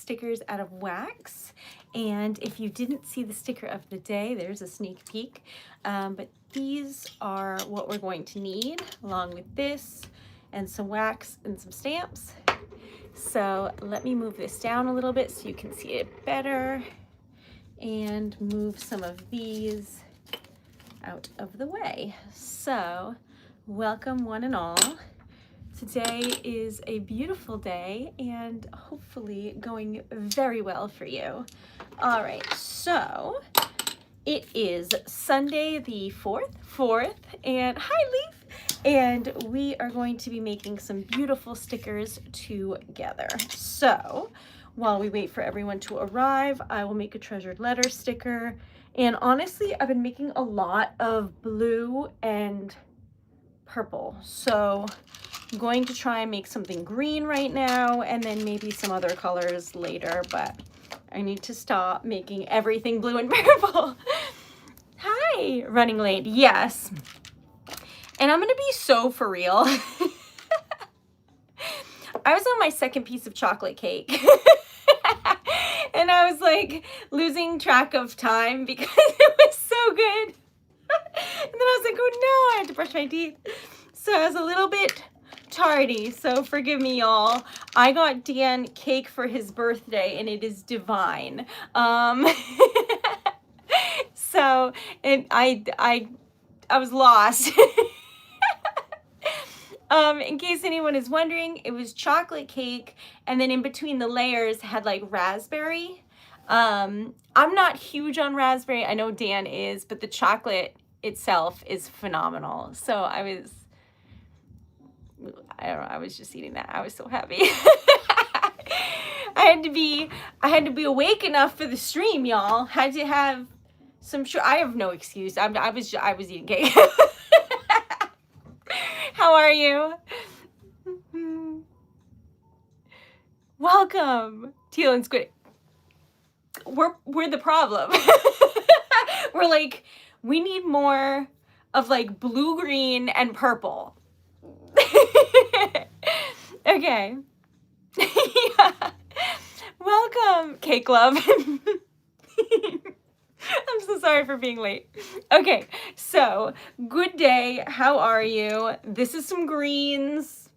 stickers out of wax. And if you didn't see the sticker of the day, there's a sneak peek. But these are what we're going to need, along with this and some wax and some stamps. So let me move this down a little bit so you can see it better, and move some of these out of the way. So welcome one and all. Today is a beautiful day and hopefully going very well for you. All right, so it is Sunday the 4th, and hi Leaf, and we are going to be making some beautiful stickers together. So while we wait for everyone to arrive, I will make a treasured letter sticker. And honestly, I've been making a lot of blue and purple. So I'm going to try and make something green right now, and then maybe some other colors later, but I need to stop making everything blue and purple. Hi, running late, yes. And I'm gonna be so for real. I was on my second piece of chocolate cake. And I was like losing track of time because it was so good. And then I was like, oh no, I had to brush my teeth. So I was a little bit tardy, so forgive me y'all. I got Dan cake for his birthday and it is divine. So, and I was lost. In case anyone is wondering, it was chocolate cake, and then in between the layers had like raspberry. I'm not huge on raspberry. I know Dan is, but the chocolate itself is phenomenal. So I don't know, I was just eating that. I was so happy. I had to be awake enough for the stream, y'all. Had to have some I have no excuse. I was eating cake. How are you? Welcome, Teal and Squid. We're the problem. We're like, we need more of like blue, green, and purple. Okay. Yeah. Welcome, Cake Love. I'm so sorry for being late. Okay, so good day. How are you? This is some greens.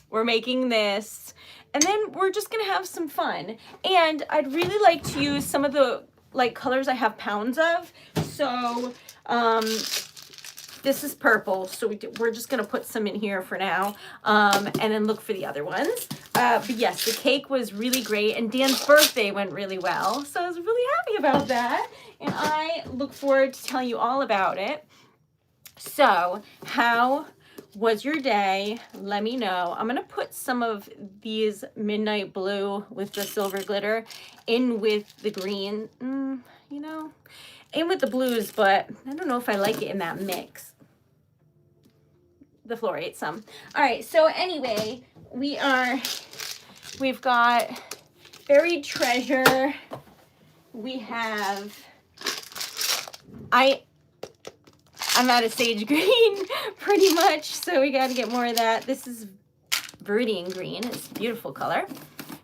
We're making this, and then we're just gonna have some fun. And I'd really like to use some of the like colors I have pounds of. So this is purple, so we're just gonna put some in here for now, and then look for the other ones. But yes, the cake was really great, and Dan's birthday went really well, so I was really happy about that, and I look forward to telling you all about it. So how was your day? Let me know. I'm gonna put some of these midnight blue with the silver glitter in with the green, you know, in with the blues, but I don't know if I like it in that mix. The floor ate some. All right, so anyway, we've got buried treasure. We have, I'm out of sage green pretty much, so we got to get more of that. This is Viridian green. It's a beautiful color.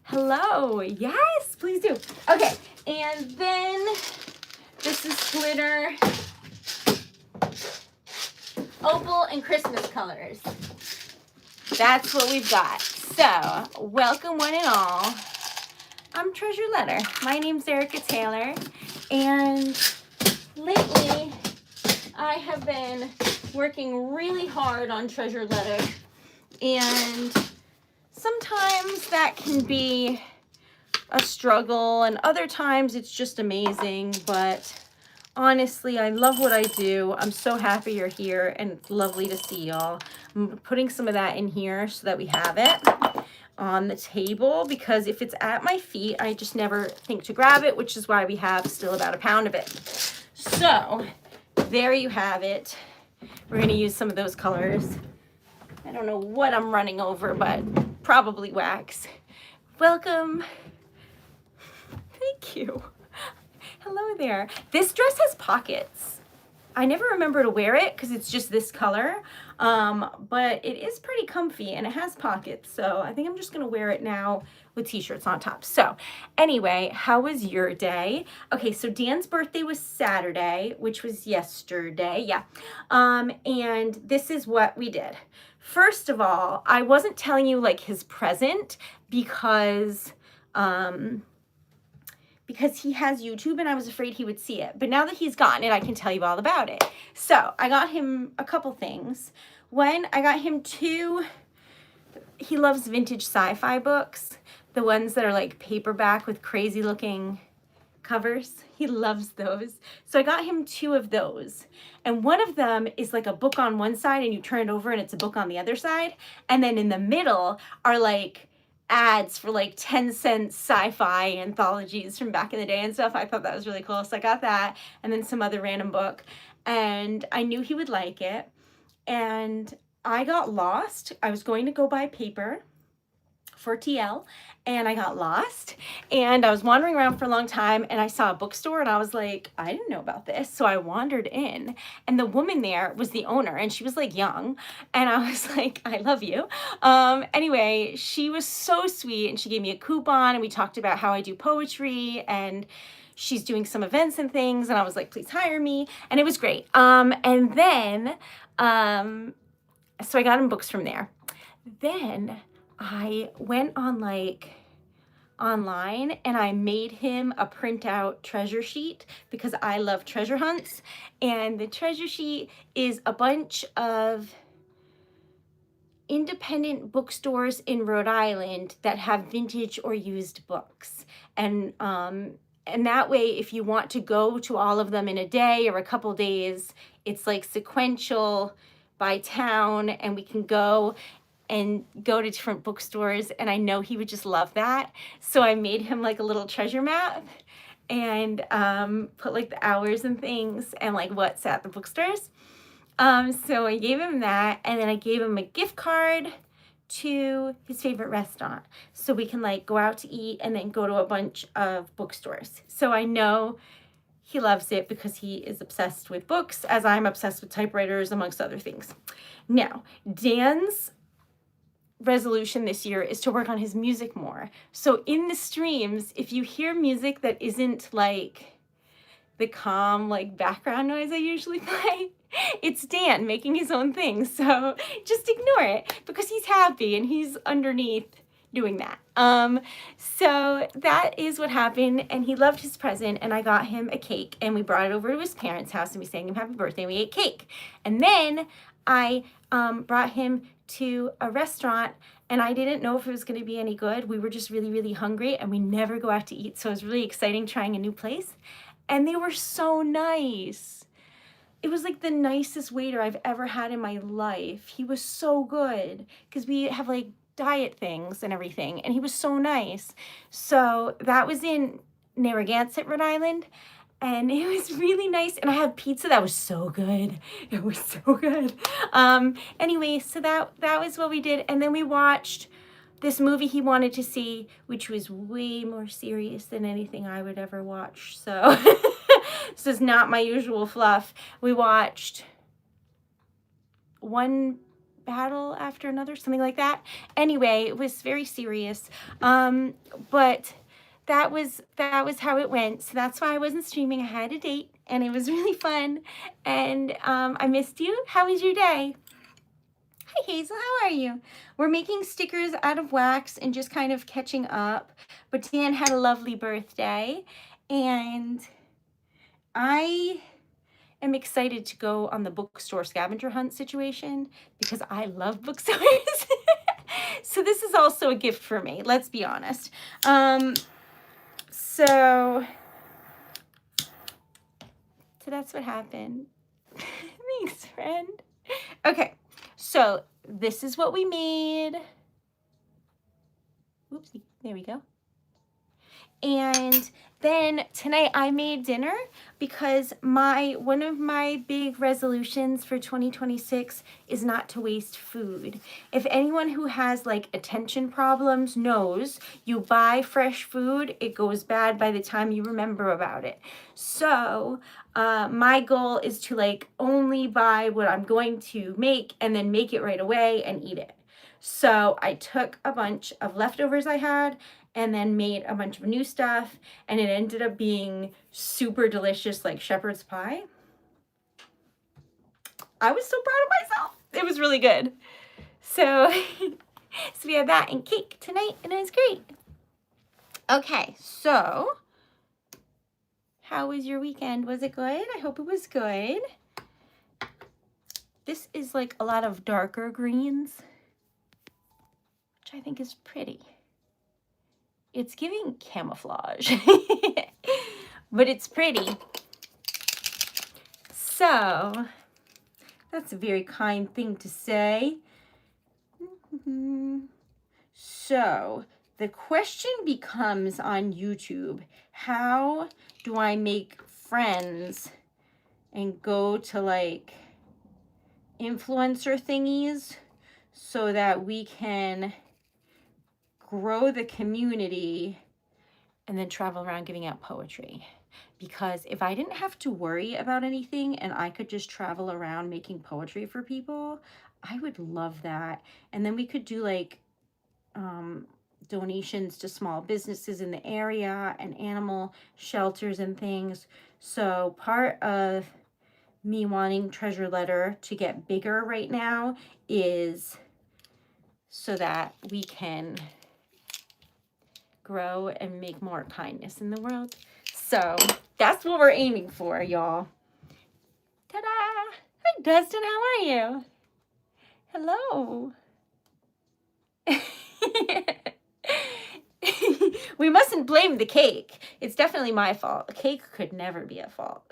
Hello, yes, please do. Okay, and then this is glitter, opal, and Christmas colors. That's what we've got. So, welcome one and all. I'm Treasured Letter. My name's Erica Taylor, and lately I have been working really hard on Treasured Letter, and sometimes that can be a struggle, and other times it's just amazing, but honestly, I love what I do. I'm so happy you're here, and it's lovely to see y'all. I'm putting some of that in here so that we have it on the table, because if it's at my feet, I just never think to grab it, which is why we have still about a pound of it. So there you have it. We're going to use some of those colors. I don't know what I'm running over, but probably wax. Welcome. Thank you. Hello there. This dress has pockets. I never remember to wear it because it's just this color, but it is pretty comfy and it has pockets. So I think I'm just gonna wear it now with t-shirts on top. So anyway, how was your day? Okay, so Dan's birthday was Saturday, which was yesterday, yeah. And this is what we did. First of all, I wasn't telling you like his present because he has YouTube and I was afraid he would see it. But now that he's gotten it, I can tell you all about it. So I got him a couple things. One, I got him he loves vintage sci-fi books, the ones that are like paperback with crazy looking covers. He loves those. So I got him 2 of those. And one of them is like a book on one side and you turn it over and it's a book on the other side. And then in the middle are like ads for like 10-cent sci-fi anthologies from back in the day and stuff. I thought that was really cool. So I got that and then some other random book. And I knew he would like it. And I got lost. I was going to go buy paper for TL and I got lost and I was wandering around for a long time and I saw a bookstore and I was like, I didn't know about this. So I wandered in and the woman there was the owner and she was like young and I was like, I love you. Anyway, she was so sweet and she gave me a coupon and we talked about how I do poetry and she's doing some events and things and I was like, please hire me. And it was great. And then, so I got him books from there. Then I went on like online and I made him a printout treasure sheet because I love treasure hunts. And the treasure sheet is a bunch of independent bookstores in Rhode Island that have vintage or used books. And that way, if you want to go to all of them in a day or a couple days, it's like sequential by town and we can go to different bookstores and I know he would just love that. So I made him like a little treasure map and put like the hours and things and like what's at the bookstores. So I gave him that and then I gave him a gift card to his favorite restaurant so we can like go out to eat and then go to a bunch of bookstores. So I know he loves it because he is obsessed with books as I'm obsessed with typewriters amongst other things. Now, Dan's resolution this year is to work on his music more. So in the streams, if you hear music that isn't like the calm like background noise I usually play, it's Dan making his own thing. So just ignore it because he's happy and he's underneath doing that. So that is what happened and he loved his present and I got him a cake and we brought it over to his parents' house and we sang him happy birthday and we ate cake. And then I brought him to a restaurant and I didn't know if it was going to be any good. We were just really, really hungry and we never go out to eat. So it was really exciting trying a new place. And they were so nice. It was like the nicest waiter I've ever had in my life. He was so good because we have like diet things and everything. And he was so nice. So that was in Narragansett, Rhode Island. And it was really nice. And I had pizza that was so good. It was so good. Anyway, so that was what we did. And then we watched this movie he wanted to see, which was way more serious than anything I would ever watch. So this is not my usual fluff. We watched One Battle After Another, something like that. Anyway, it was very serious. But that was how it went. So that's why I wasn't streaming. I had a date and it was really fun. And I missed you. How was your day? Hi Hazel, how are you? We're making stickers out of wax and just kind of catching up. But Dan had a lovely birthday and I am excited to go on the bookstore scavenger hunt situation because I love bookstores. So this is also a gift for me, let's be honest. So that's what happened. Thanks, friend. Okay, so this is what we made. Oopsie, there we go. And then tonight I made dinner because one of my big resolutions for 2026 is not to waste food. If anyone who has like attention problems knows, you buy fresh food, it goes bad by the time you remember about it. So my goal is to like only buy what I'm going to make and then make it right away and eat it. So I took a bunch of leftovers I had and then made a bunch of new stuff, and it ended up being super delicious, like shepherd's pie. I was so proud of myself. It was really good. So, so we had that and cake tonight, and it was great. Okay, so how was your weekend? Was it good? I hope it was good. This is like a lot of darker greens, which I think is pretty. It's giving camouflage, but it's pretty. So that's a very kind thing to say. So the question becomes on YouTube, how do I make friends and go to like influencer thingies so that we can grow the community and then travel around giving out poetry? Because if I didn't have to worry about anything and I could just travel around making poetry for people, I would love that. And then we could do like donations to small businesses in the area and animal shelters and things. So part of me wanting TreasuredLetter to get bigger right now is so that we can grow and make more kindness in the world. So that's what we're aiming for, y'all. Ta-da! Hi, Dustin. How are you? Hello. We mustn't blame the cake. It's definitely my fault. The cake could never be a fault.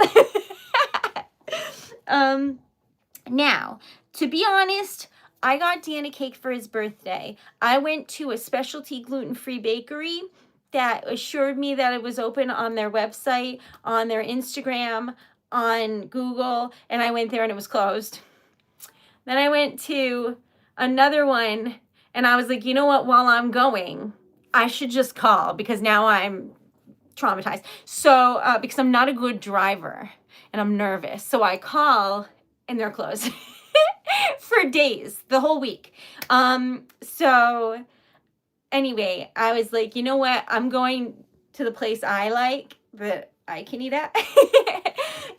Now, to be honest, I got Dan a cake for his birthday. I went to a specialty gluten-free bakery that assured me that it was open on their website, on their Instagram, on Google, and I went there and it was closed. Then I went to another one and I was like, you know what, while I'm going, I should just call because now I'm traumatized. So, because I'm not a good driver and I'm nervous. So I call and they're closed for days, the whole week. So anyway, I was like, you know what? I'm going to the place I like that I can eat at.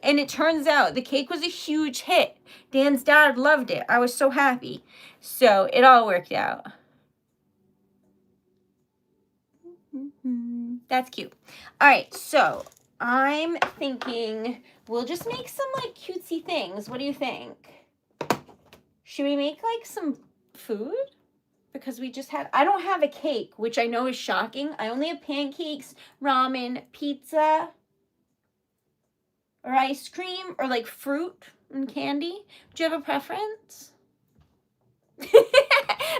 And it turns out the cake was a huge hit. Dan's dad loved it. I was so happy. So it all worked out. That's cute. All right, so I'm thinking we'll just make some like cutesy things. What do you think? Should we make like some food? Because I don't have a cake, which I know is shocking. I only have pancakes, ramen, pizza, or ice cream, or like fruit and candy. Do you have a preference?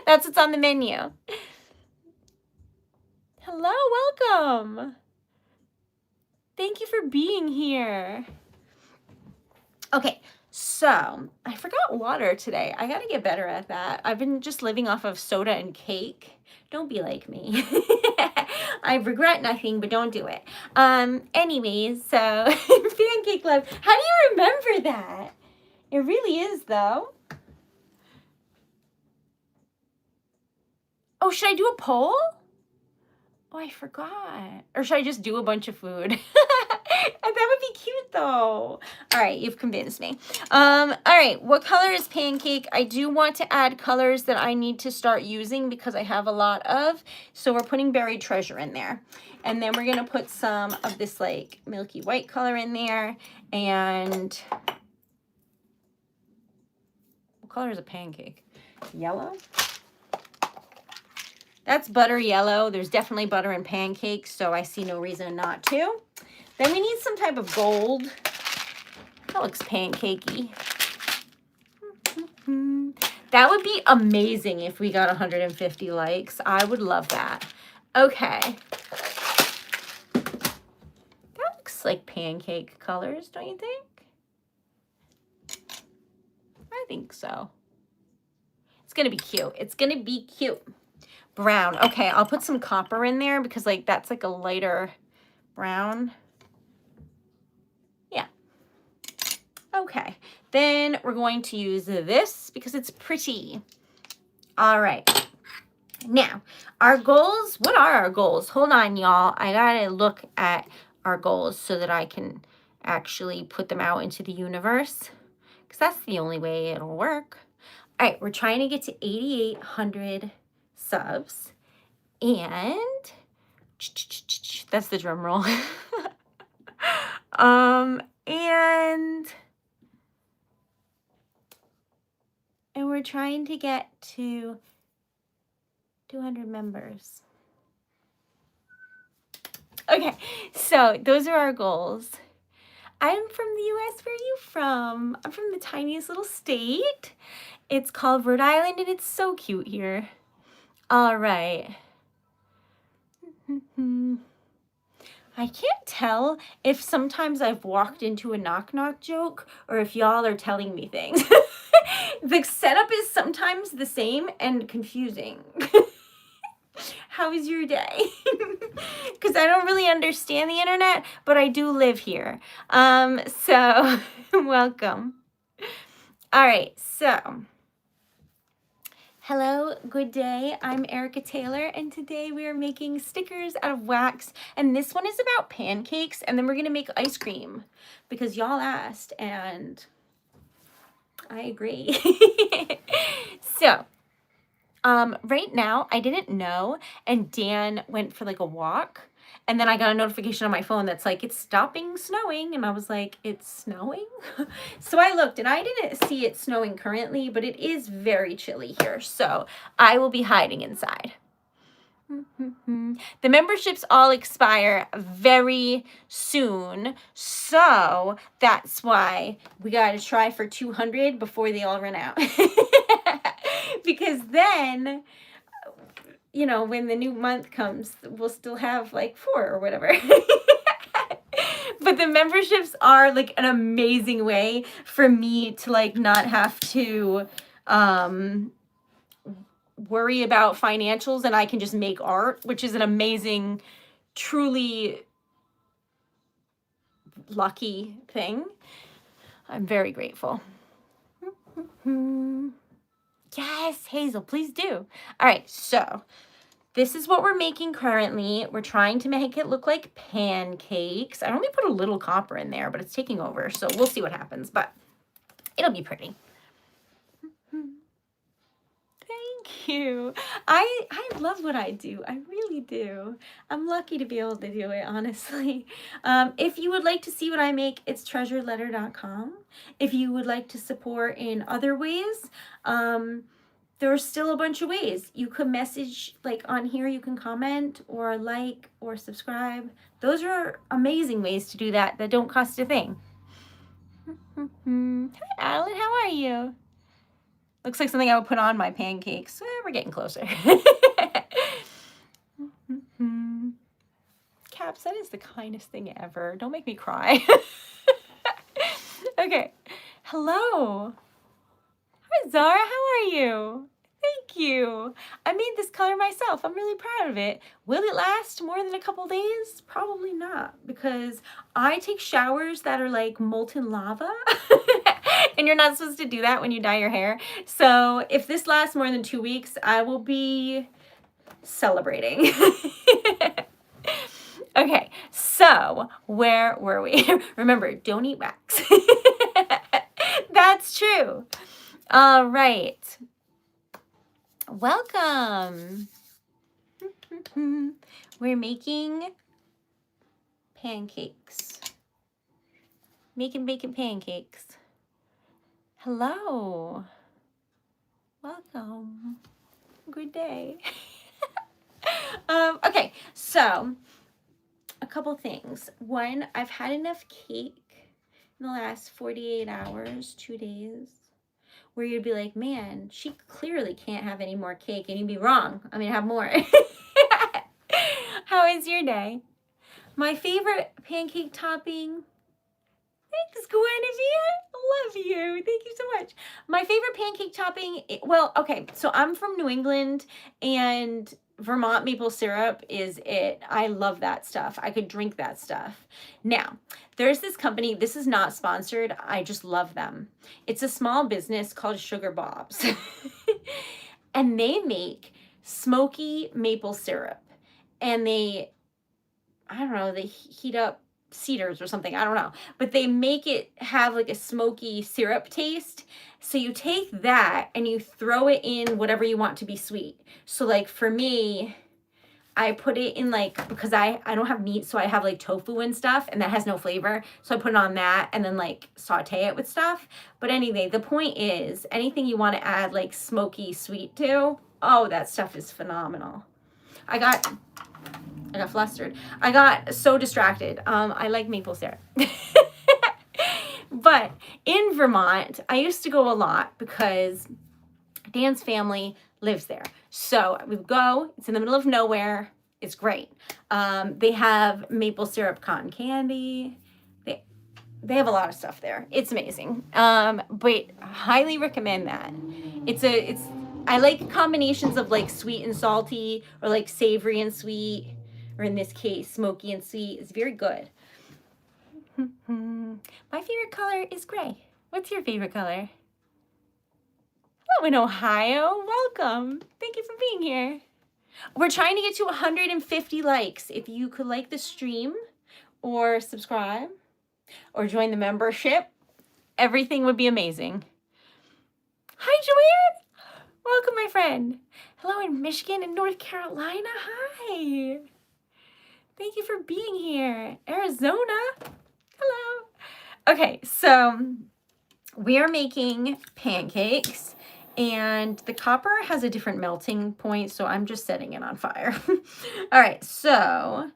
That's what's on the menu. Hello, welcome. Thank you for being here. Okay, so I forgot water today. I gotta get better at that. I've been just living off of soda and cake. Don't be like me. I regret nothing, but don't do it. Anyways, so pancake love. How do you remember that? It really is, though. Oh, should I do a poll? Oh, I forgot. Or should I just do a bunch of food? That would be cute, though. All right, you've convinced me. All right, what color is pancake? I do want to add colors that I need to start using because I have a lot of. So we're putting Buried Treasure in there. And then we're going to put some of this, like, milky white color in there. And what color is a pancake? Yellow? That's butter yellow. There's definitely butter in pancakes, so I see no reason not to. Then we need some type of gold. That looks pancakey. That would be amazing if we got 150 likes. I would love that. Okay. like pancake colors, don't you think? I think so. It's gonna be cute. It's gonna be cute. Brown. Okay, I'll put some copper in there because like that's like a lighter brown. Yeah. Okay. Then we're going to use this because it's pretty. All right. Now, our goals, what are our goals? Hold on, y'all. I gotta look at our goals so that I can actually put them out into the universe because that's the only way it'll work. All right, we're trying to get to 8,800 subs and that's the drum roll. And we're trying to get to 200 members. Okay, so those are our goals. I'm from the US. Where are you from? I'm from the tiniest little state. It's called Rhode Island, and it's so cute here. All right. I can't tell if sometimes I've walked into a knock-knock joke or if y'all are telling me things. The setup is sometimes the same and confusing. How is your day? Because I don't really understand the internet, but I do live here. So welcome. All right, so hello, good day. I'm Erica Taylor, and today we are making stickers out of wax, and this one is about pancakes, and then we're gonna make ice cream because y'all asked, and I agree. So, right now, I didn't know, and Dan went for like a walk, and then I got a notification on my phone that's like, it's stopping snowing, and I was like, it's snowing? So I looked, and I didn't see it snowing currently, but it is very chilly here, so I will be hiding inside. The memberships all expire very soon, so that's why we got to try for 200 before they all run out. Because then, you know, when the new month comes, we'll still have like 4 or whatever. But the memberships are like an amazing way for me to like not have to worry about financials, and I can just make art, which is an amazing, truly lucky thing. I'm very grateful. Yes, Hazel, please do. All right, so this is what we're making currently. We're trying to make it look like pancakes. I only put a little copper in there, but it's taking over, so we'll see what happens, but it'll be pretty. Thank you. I love what I do. I really do. I'm lucky to be able to do it, honestly. If you would like to see what I make, it's TreasuredLetter.com. If you would like to support in other ways, there's still a bunch of ways. You could message, like on here, you can comment or like or subscribe. Those are amazing ways to do that that don't cost a thing. Hi, Alan, how are you? Looks like something I would put on my pancakes. We're getting closer. Caps, that is the kindest thing ever. Don't make me cry. Okay. Hello. Hi, Zara. How are you? Thank you. I made this color myself. I'm really proud of it. Will it last more than a couple days? Probably not, because I take showers that are like molten lava. And you're not supposed to do that when you dye your hair. So if this lasts more than 2 weeks, I will be celebrating. Okay, so where were we? Remember, don't eat wax. That's true. All right. Welcome. We're making pancakes. Making bacon pancakes. Hello. Welcome. Good day. Okay, so a couple things. One, I've had enough cake in the last 48 hours, 2 days, where you'd be like, man, she clearly can't have any more cake, and you'd be wrong. I mean, have more. How is your day? My favorite pancake topping. Thanks, Guinevere. Love you. Thank you so much. My favorite pancake topping, well, okay, so I'm from New England, and Vermont maple syrup is it. I love that stuff. I could drink that stuff. Now, there's this company, this is not sponsored. I just love them. It's a small business called Sugar Bob's. And they make smoky maple syrup. And I don't know, they heat up cedars or something, I don't know, but they make it have like a smoky syrup taste. So you take that and you throw it in whatever you want to be sweet. So like for me, I put it in like, because I don't have meat, so I have like tofu and stuff, and that has no flavor, so I put it on that and then like saute it with stuff. But anyway, the point is, anything you want to add like smoky sweet to, oh, that stuff is phenomenal. I got flustered. I got so distracted. I like maple syrup. But in Vermont, I used to go a lot because Dan's family lives there. So we would go, it's in the middle of nowhere. It's great. They have maple syrup cotton candy. They have a lot of stuff there. It's amazing. But highly recommend that. I like combinations of like sweet and salty, or like savory and sweet, or in this case, smoky and sweet. It's very good. My favorite color is gray. What's your favorite color? Hello in Ohio. Welcome. Thank you for being here. We're trying to get to 150 likes. If you could like the stream or subscribe or join the membership, everything would be amazing. Hi, Joanne. Welcome, my friend. Hello in Michigan and North Carolina. Hi. Thank you for being here. Arizona. Hello. Okay, so we are making pancakes, and the copper has a different melting point, so I'm just setting it on fire. All right, so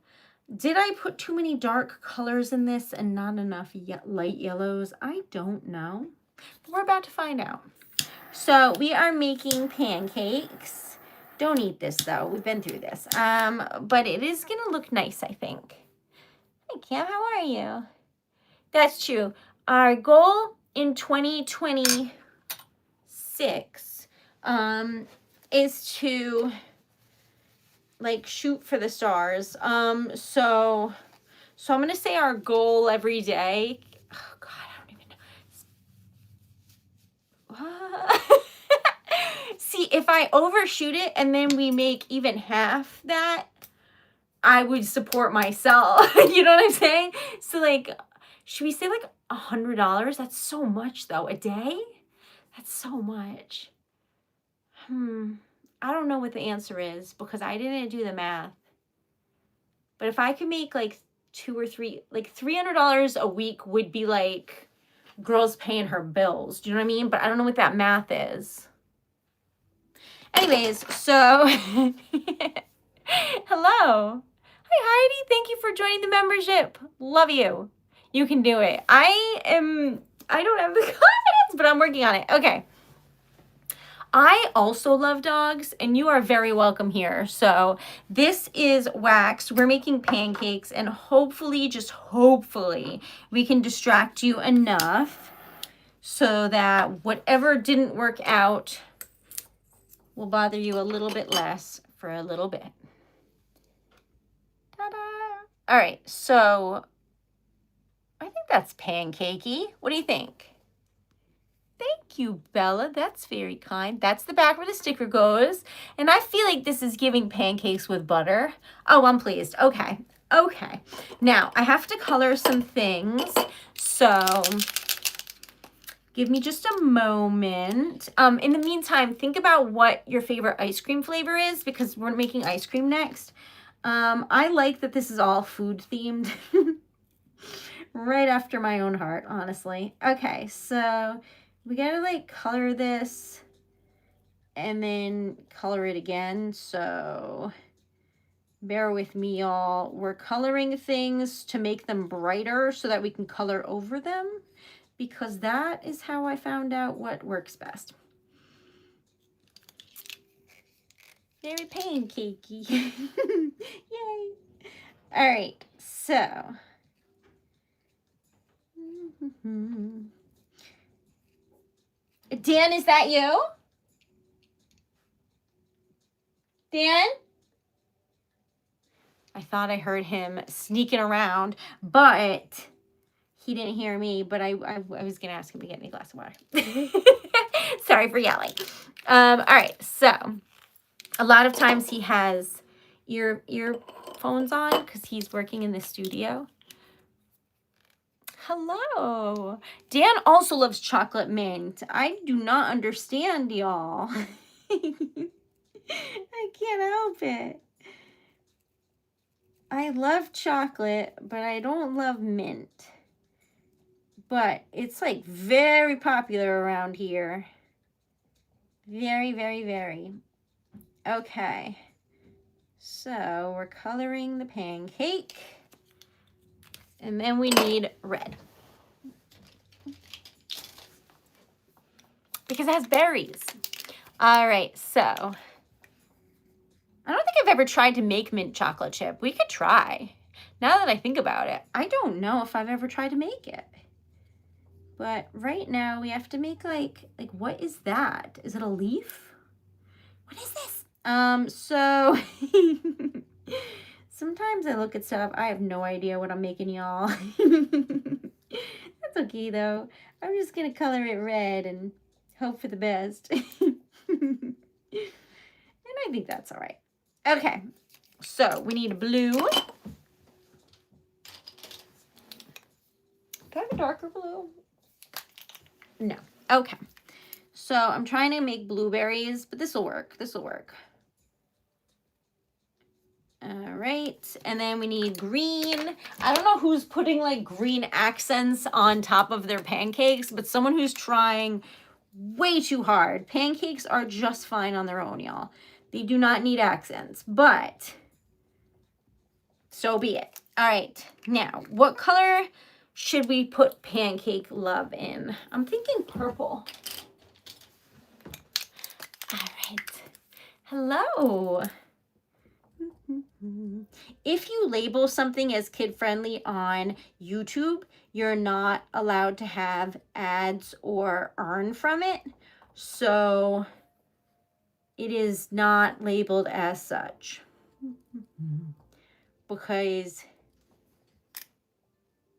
did I put too many dark colors in this and not enough light yellows? I don't know. We're about to find out. So we are making pancakes. Don't eat this though. We've been through this. But it is gonna look nice, I think. Hey Kim, how are you? That's true. Our goal in 2026 is to like shoot for the stars. So I'm gonna say our goal every day. Oh God, I don't even know. See, if I overshoot it and then we make even half that, I would support myself. You know what I'm saying? So like, should we say like $100? That's so much though. A day? That's so much. I don't know what the answer is because I didn't do the math. But if I could make like like $300 a week would be like girls paying her bills. Do you know what I mean? But I don't know what that math is. Anyways, so hello. Hi Heidi, thank you for joining the membership. Love you. You can do it. I don't have the confidence, but I'm working on it. Okay. I also love dogs, and you are very welcome here. So this is wax. We're making pancakes, and hopefully, just hopefully, we can distract you enough so that whatever didn't work out will bother you a little bit less for a little bit. Ta-da! All right, so I think that's pancakey. What do you think? Thank you, Bella. That's very kind. That's the back where the sticker goes. And I feel like this is giving pancakes with butter. Oh, I'm pleased. Okay. Okay. Now, I have to color some things. So give me just a moment. In the meantime, think about what your favorite ice cream flavor is because we're making ice cream next. I like that this is all food themed. Right after my own heart, honestly. Okay, so we gotta like color this and then color it again. So bear with me, y'all. We're coloring things to make them brighter so that we can color over them, because that is how I found out what works best. Very pancakey. Yay. All right, So. Dan, is that you? Dan? I thought I heard him sneaking around, but he didn't hear me, but I was going to ask him to get me a glass of water. Sorry for yelling. All right, so a lot of times he has earphones on because he's working in the studio. Hello. Dan also loves chocolate mint. I do not understand, y'all. I can't help it. I love chocolate, but I don't love mint. But it's like very popular around here. Very, very, very. Okay. So we're coloring the pancake. And then we need red. Because it has berries. All right, so I don't think I've ever tried to make mint chocolate chip. We could try. Now that I think about it, I don't know if I've ever tried to make it. But right now we have to make like what is that? Is it a leaf? What is this? So sometimes I look at stuff, I have no idea what I'm making, y'all. That's okay though. I'm just gonna color it red and hope for the best. And I think that's all right. Okay, so we need blue. Do I have a darker blue? No. Okay. So I'm trying to make blueberries, but this will work. This will work. All right. And then we need green. I don't know who's putting like green accents on top of their pancakes, but someone who's trying way too hard. Pancakes are just fine on their own, y'all. They do not need accents, but so be it. All right. Now, what color should we put pancake love in? I'm thinking purple. All right. Hello. If you label something as kid-friendly on YouTube, you're not allowed to have ads or earn from it. So it is not labeled as such. Because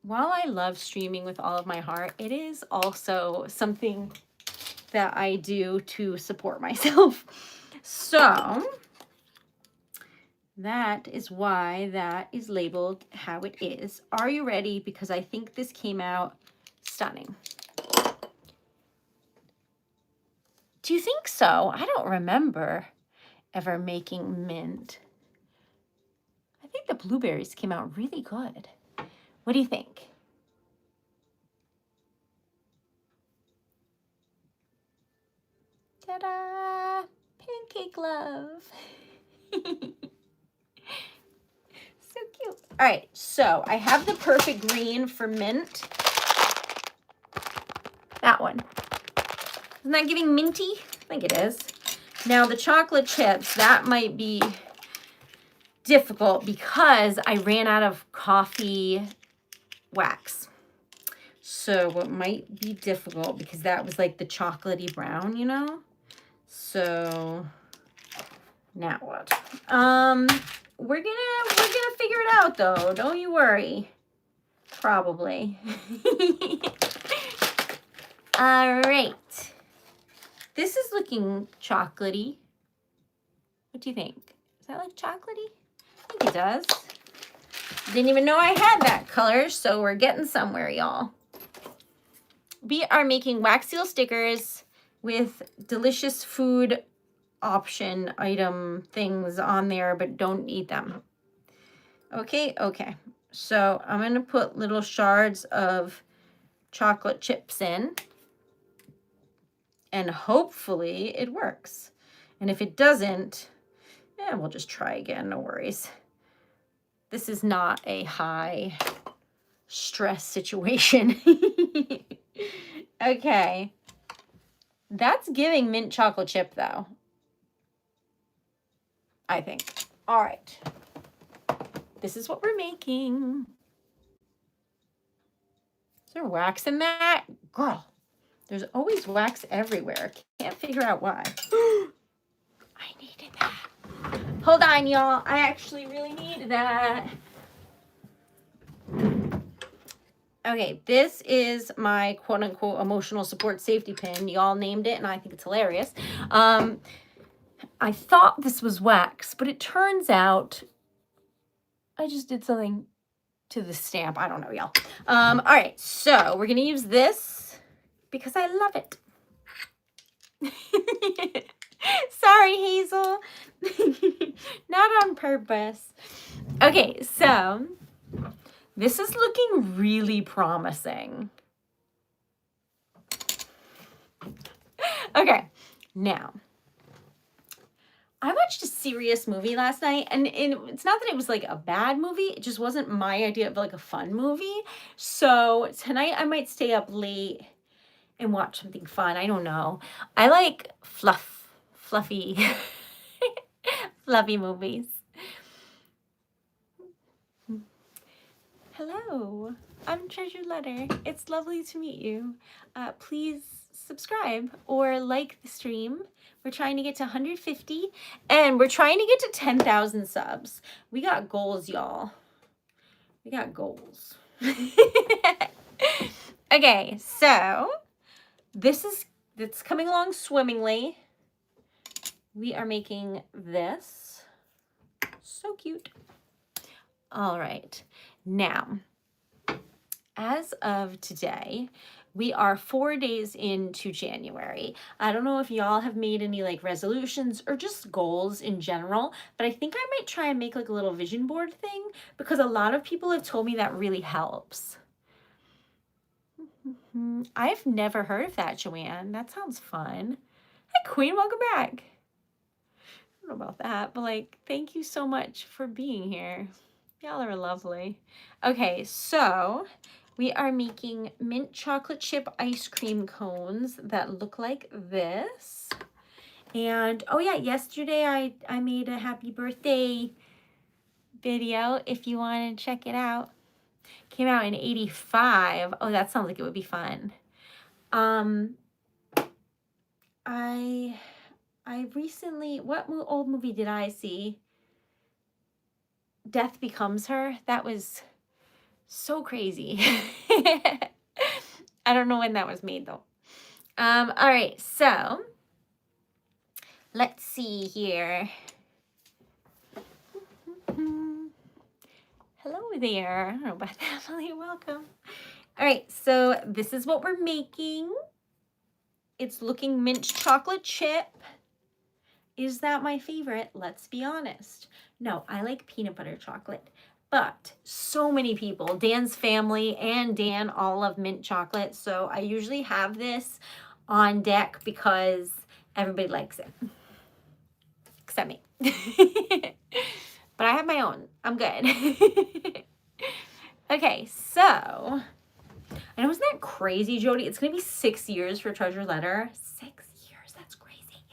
while I love streaming with all of my heart, it is also something that I do to support myself. So that is why that is labeled how it is. Are you ready? Because I think this came out stunning. Do you think so? I don't remember ever making mint. I think the blueberries came out really good. What do you think? Ta-da! Pancake love. So cute. All right, so I have the perfect green for mint. That one. Isn't that giving minty? I think it is. Now the chocolate chips, that might be difficult because I ran out of coffee wax. So it might be difficult because that was like the chocolatey brown, you know? So now what? We're gonna figure it out though. Don't you worry. Probably. All right. This is looking chocolatey. What do you think? Does that look chocolatey? I think it does. Didn't even know I had that color, so we're getting somewhere, y'all. We are making wax seal stickers with delicious food option item things on there, but don't eat them. Okay, okay. So I'm going to put little shards of chocolate chips in. And hopefully it works. And if it doesn't, we'll just try again, no worries. This is not a high stress situation. Okay. That's giving mint chocolate chip though, I think. All right. This is what we're making. Is there wax in that? Girl, there's always wax everywhere. Can't figure out why. I needed that. Hold on, y'all. I actually really needed that. Okay, this is my quote-unquote emotional support safety pin. Y'all named it, and I think it's hilarious. I thought this was wax, but it turns out I just did something to the stamp. I don't know, y'all. All right, so we're gonna use this because I love it. Sorry, Hazel. Not on purpose. Okay, so this is looking really promising. Okay, now, I watched a serious movie last night, and it's not that it was like a bad movie, it just wasn't my idea of like a fun movie. So tonight I might stay up late and watch something fun. I don't know. I like fluffy, fluffy movies. Hello, I'm Treasured Letter. It's lovely to meet you. Please subscribe or like the stream. We're trying to get to 150 and we're trying to get to 10,000 subs. We got goals, y'all. We got goals. Okay, so it's coming along swimmingly. We are making this. So cute. All right. Now, as of today, we are 4 days into January. I don't know if y'all have made any like resolutions or just goals in general, but I think I might try and make like a little vision board thing because a lot of people have told me that really helps. I've never heard of that, Joanne. That sounds fun. Hi, Queen. Welcome back. I don't know about that, but like, thank you so much for being here. Y'all are lovely. Okay, so we are making mint chocolate chip ice cream cones that look like this. And oh yeah, yesterday I made a happy birthday video if you want to check it out. Came out in 85. Oh, that sounds like it would be fun. I recently, what old movie did I see? Death Becomes Her. That was so crazy. I don't know when that was made though. All right, so let's see here. Hello there. I don't know about that, Emily. Welcome. All right, so this is what we're making. It's looking mint chocolate chip. Is that my favorite? Let's be honest. No, I like peanut butter chocolate. But so many people, Dan's family and Dan, all love mint chocolate. So I usually have this on deck because everybody likes it. Except me. But I have my own. I'm good. Okay, so, and wasn't that crazy, Jody? It's going to be 6 years for Treasured Letter. 6 years, that's crazy.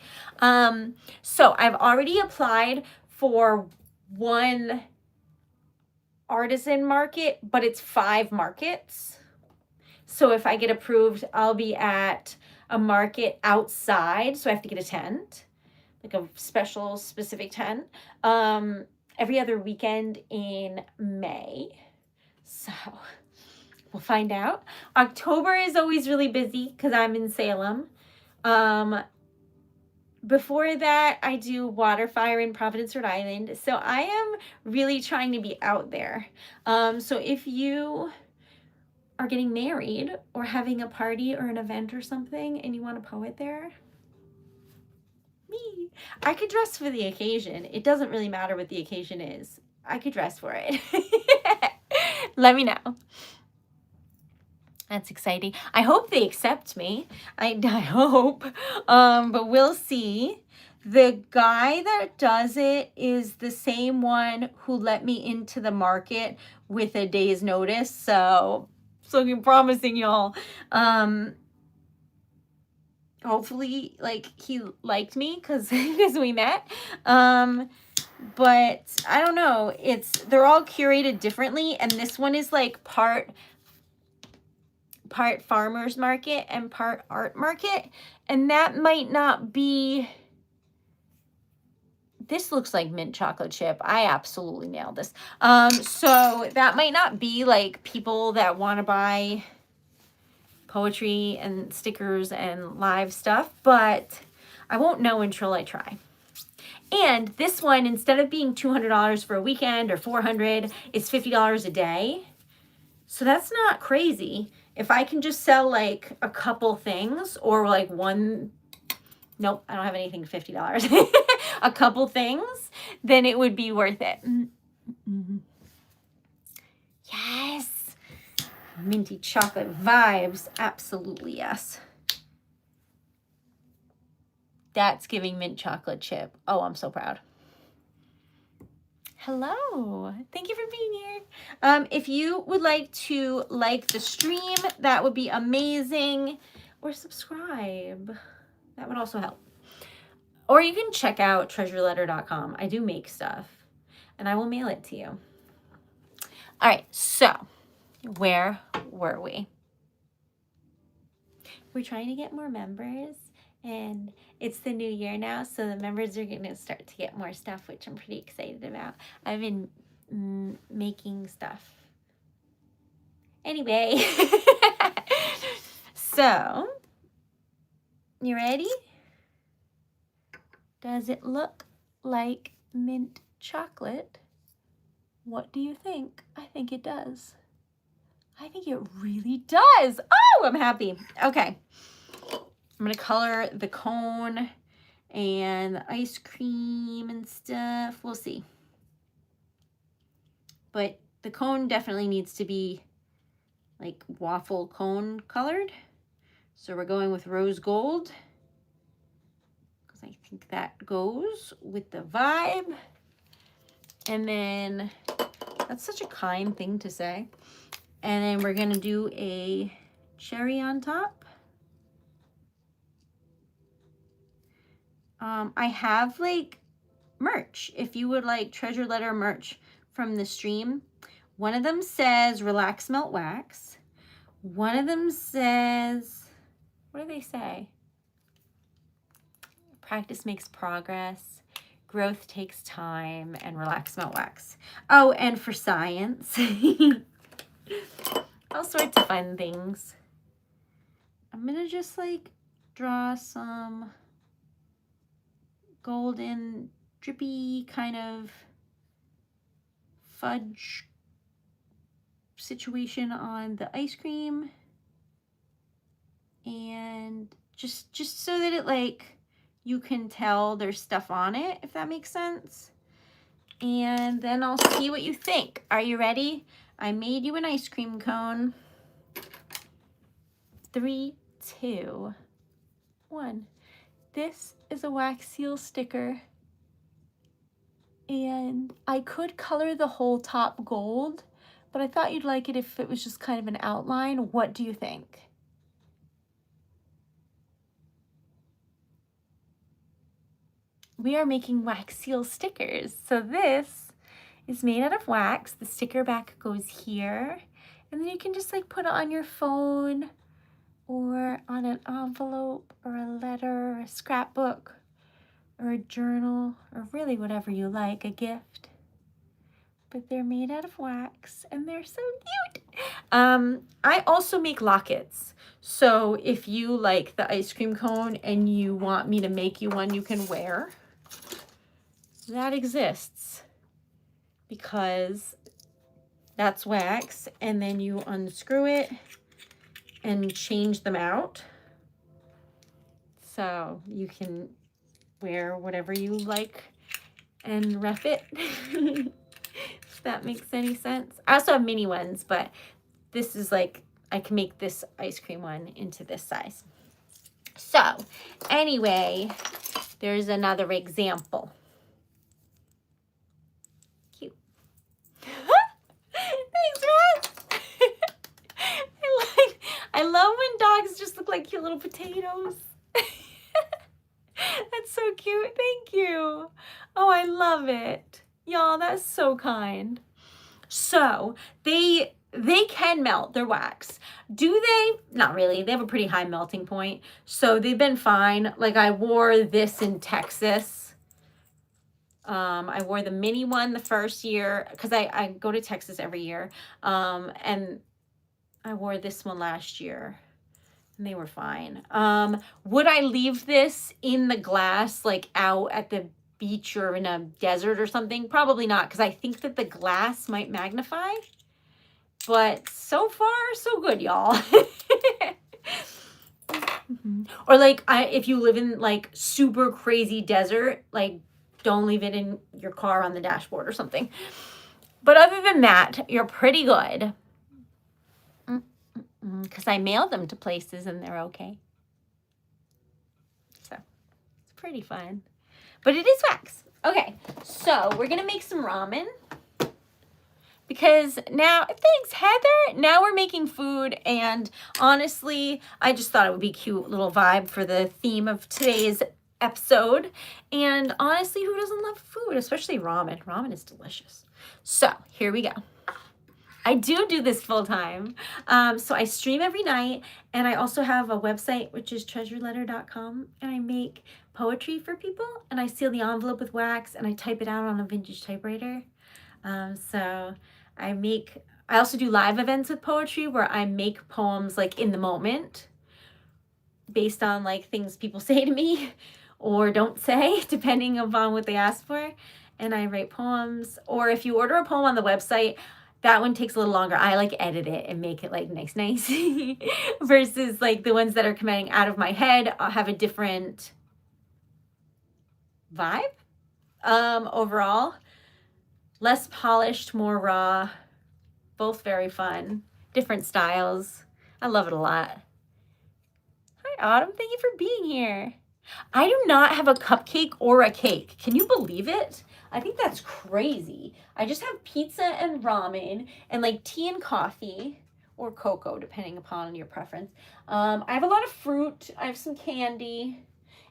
So I've already applied for one artisan market, but it's 5 markets. So if I get approved, I'll be at a market outside. So I have to get a tent, like a special specific tent, every other weekend in May. So we'll find out. October is always really busy because I'm in Salem. Before that, I do water fire in Providence, Rhode Island. So I am really trying to be out there. So if you are getting married or having a party or an event or something and you want a poet there, me. I could dress for the occasion. It doesn't really matter what the occasion is. I could dress for it. Let me know. That's exciting. I hope they accept me. I hope. But we'll see. The guy that does it is the same one who let me into the market with a day's notice. So it's looking promising, y'all. Hopefully, like, he liked me because we met. But I don't know. They're all curated differently, and this one is like part part farmer's market and part art market. And that might not be, this looks like mint chocolate chip. I absolutely nailed this. So that might not be like people that want to buy poetry and stickers and live stuff, but I won't know until I try. And this one, instead of being $200 for a weekend or $400, it's $50 a day. So that's not crazy. If I can just sell like a couple things or like one, nope, I don't have anything $50. A couple things, then it would be worth it. Yes. Minty chocolate vibes. Absolutely yes. That's giving mint chocolate chip. Oh, I'm so proud. Hello. Thank you for being here. If you would like to like the stream, that would be amazing. Or subscribe. That would also help. Or you can check out TreasuredLetter.com. I do make stuff. And I will mail it to you. All right. So, where were we? We're trying to get more members. And it's the new year now, so the members are going to start to get more stuff, which I'm pretty excited about. I've been making stuff. Anyway, so, you ready? Does it look like mint chocolate? What do you think? I think it does. I think it really does. Oh, I'm happy. Okay. I'm going to color the cone and the ice cream and stuff. We'll see. But the cone definitely needs to be like waffle cone colored. So we're going with rose gold because I think that goes with the vibe. And then that's such a kind thing to say. And then we're going to do a cherry on top. I have like merch. If you would like Treasured Letter merch from the stream, one of them says relax melt wax. One of them says, what do they say? Practice makes progress, growth takes time, and relax melt wax. Oh, and for science. All sorts of fun things. I'm gonna just like draw some golden drippy kind of fudge situation on the ice cream, and just so that it like you can tell there's stuff on it, if that makes sense. And then I'll see what you think. Are you ready? I made you an ice cream cone. 3, 2, 1. This is a wax seal sticker, and I could color the whole top gold, but I thought you'd like it if it was just kind of an outline. What do you think? We are making wax seal stickers. So this is made out of wax. The sticker back goes here, and then you can just like put it on your phone or on an envelope or a letter or a scrapbook or a journal or really whatever you like, a gift. But they're made out of wax and they're so cute. I also make lockets. So if you like the ice cream cone and you want me to make you one you can wear, that exists because that's wax, and then you unscrew it and change them out. So you can wear whatever you like and ref it. If that makes any sense. I also have mini ones, but this is like, I can make this ice cream one into this size. So anyway, there's another example. Cute. Thanks, Russ. I love when dogs just look like cute little potatoes. That's so cute. Thank you. Oh, I love it. Y'all, that's so kind. So they can melt their wax. Do they? Not really. They have a pretty high melting point. So they've been fine. Like I wore this in Texas. I wore the mini one the first year because I go to Texas every year. And I wore this one last year and they were fine. Would I leave this in the glass, like out at the beach or in a desert or something? Probably not, because I think that the glass might magnify. But so far, so good, y'all. Or like, if you live in like super crazy desert, like don't leave it in your car on the dashboard or something. But other than that, you're pretty good. Because I mailed them to places and they're okay. So it's pretty fun. But it is wax. Okay, so we're going to make some ramen. Because now, thanks Heather, now we're making food, and honestly, I just thought it would be a cute little vibe for the theme of today's episode. And honestly, who doesn't love food, especially ramen? Ramen is delicious. So here we go. I do this full time. So I stream every night, and I also have a website, which is TreasuredLetter.com, and I make poetry for people, and I seal the envelope with wax, and I type it out on a vintage typewriter. So I also do live events with poetry where I make poems like in the moment based on like things people say to me or don't say, depending upon what they ask for. And I write poems, or if you order a poem on the website, that one takes a little longer. I like edit it and make it like nice versus like the ones that are coming out of my head have a different vibe overall. Less polished, more raw, both very fun, different styles. I love it a lot. Hi, Autumn. Thank you for being here. I do not have a cupcake or a cake. Can you believe it? I think that's crazy. I just have pizza and ramen and like tea and coffee or cocoa, depending upon your preference. I have a lot of fruit. I have some candy.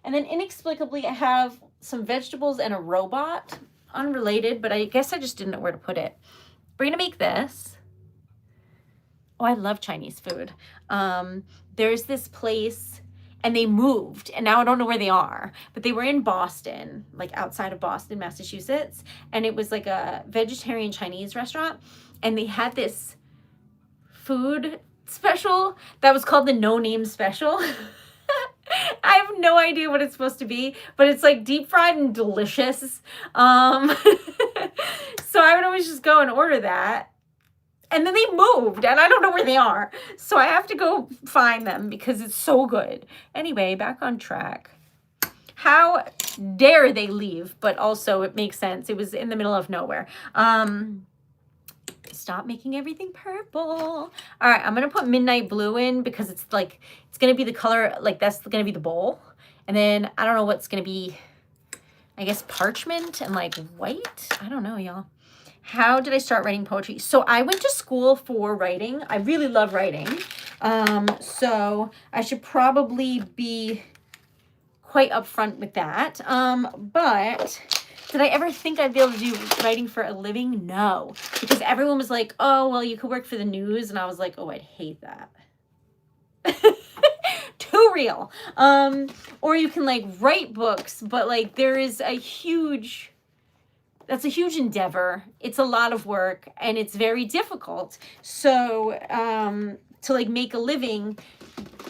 And then inexplicably, I have some vegetables and a robot. Unrelated, but I guess I just didn't know where to put it. We're gonna make this. Oh, I love Chinese food. There's this place, and they moved, and now I don't know where they are, but they were in Boston, like outside of Boston, Massachusetts, and it was like a vegetarian Chinese restaurant, and they had this food special that was called the No Name Special. I have no idea what it's supposed to be, but it's like deep fried and delicious. So I would always just go and order that. And then they moved, and I don't know where they are. So I have to go find them because it's so good. Anyway, back on track. How dare they leave? But also it makes sense. It was in the middle of nowhere. Stop making everything purple. All right, I'm gonna put midnight blue in because it's like, it's gonna be the color, like that's gonna be the bowl. And then I don't know what's gonna be, I guess parchment and like white. I don't know, y'all. How did I start writing poetry? So I went to school for writing. I really love writing. So I should probably be quite upfront with that. But did I ever think I'd be able to do writing for a living? No. Because everyone was like, oh, well, you could work for the news. And I was like, oh, I'd hate that. Too real. Or you can like write books, but like there is a huge, that's a huge endeavor. It's a lot of work and it's very difficult. So to like make a living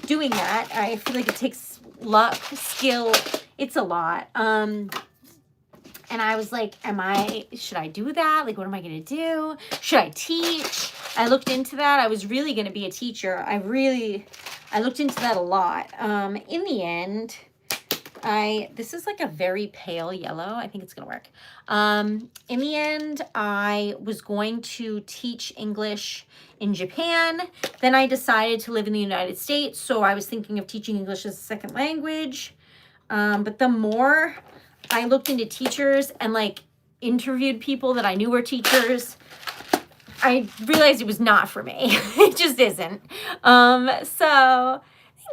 doing that, I feel like it takes luck, skill. It's a lot. And I was like, should I do that? Like, what am I going to do? Should I teach? I looked into that. I was really going to be a teacher. I looked into that a lot. In the end, this is like a very pale yellow. I think it's going to work. In the end, I was going to teach English in Japan. Then I decided to live in the United States. So I was thinking of teaching English as a second language. But the more I looked into teachers and like interviewed people that I knew were teachers, I realized it was not for me. It just isn't. So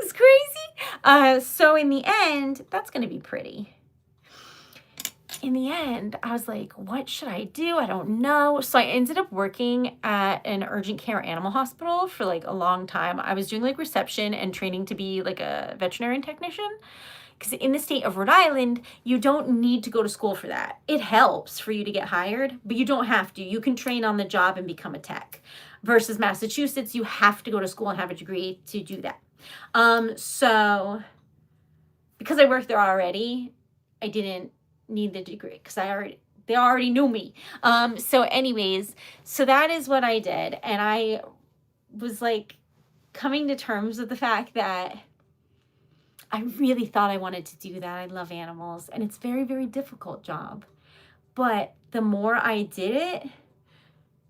it's crazy. So in the end, that's going to be pretty. in the end, I was like, what should I do? I don't know. So I ended up working at an urgent care animal hospital for like a long time. I was doing like reception and training to be like a veterinarian technician. Because in the state of Rhode Island, you don't need to go to school for that. It helps for you to get hired, but you don't have to. You can train on the job and become a tech. Versus Massachusetts, you have to go to school and have a degree to do that. So because I worked there already, I didn't need the degree because they already knew me. So anyways, so that is what I did. And I was like coming to terms with the fact that I really thought I wanted to do that. I love animals and it's a very, very difficult job. But the more I did it,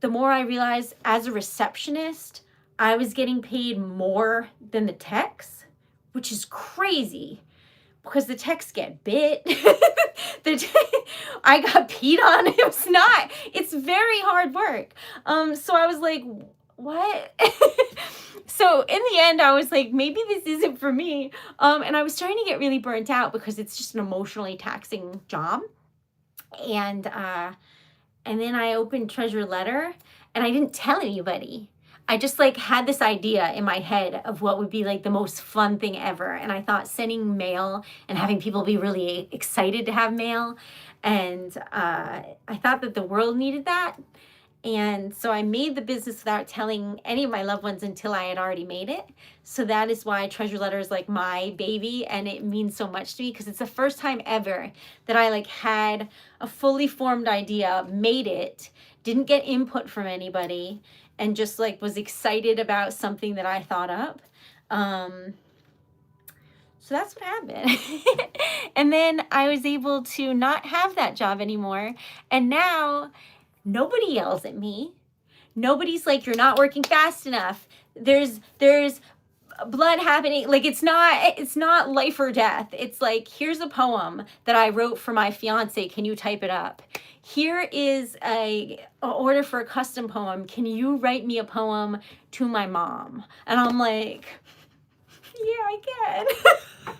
the more I realized as a receptionist, I was getting paid more than the techs, which is crazy because the techs get bit. I got peed on. It's very hard work. So I was like, what? So in the end, I was like, maybe this isn't for me. And I was starting to get really burnt out because it's just an emotionally taxing job. And then I opened TreasuredLetter and I didn't tell anybody. I just like had this idea in my head of what would be like the most fun thing ever. And I thought sending mail and having people be really excited to have mail. And I thought that the world needed that. And so I made the business without telling any of my loved ones until I had already made it. So that is why TreasuredLetter is like my baby, and it means so much to me because it's the first time ever that I like had a fully formed idea, made it, didn't get input from anybody, and just like was excited about something that I thought up. So that's what happened. And then I was able to not have that job anymore. And now nobody yells at me. Nobody's like, you're not working fast enough. There's blood happening. Like it's not life or death. It's like, here's a poem that I wrote for my fiance. Can you type it up? Here is a order for a custom poem. Can you write me a poem to my mom? And I'm like, yeah, I can.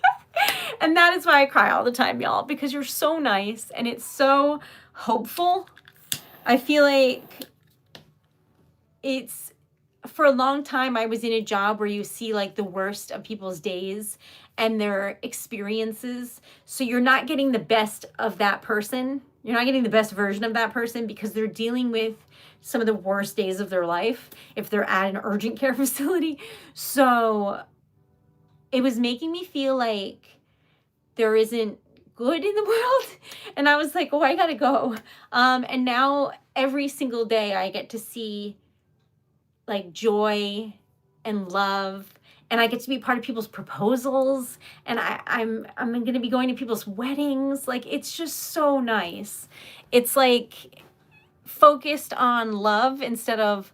And that is why I cry all the time, y'all, because you're so nice and it's so hopeful. I feel like it's, for a long time, I was in a job where you see like the worst of people's days and their experiences. So you're not getting the best of that person. You're not getting the best version of that person because they're dealing with some of the worst days of their life if they're at an urgent care facility. So it was making me feel like there isn't good in the world. And I was like, oh, I gotta go. And now every single day I get to see like joy and love, and I get to be part of people's proposals, and I'm gonna be going to people's weddings. Like it's just so nice. It's like focused on love instead of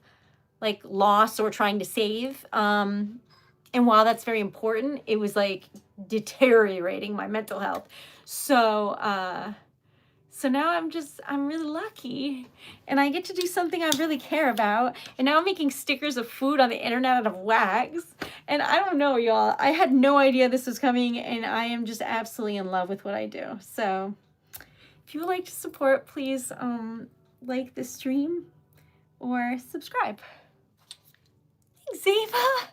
like loss or trying to save. And while that's very important, it was like deteriorating my mental health. So now I'm really lucky and I get to do something I really care about. And now I'm making stickers of food on the internet out of wax. And I don't know, y'all, I had no idea this was coming and I am just absolutely in love with what I do. So if you would like to support, please like the stream or subscribe. Thanks, Ava.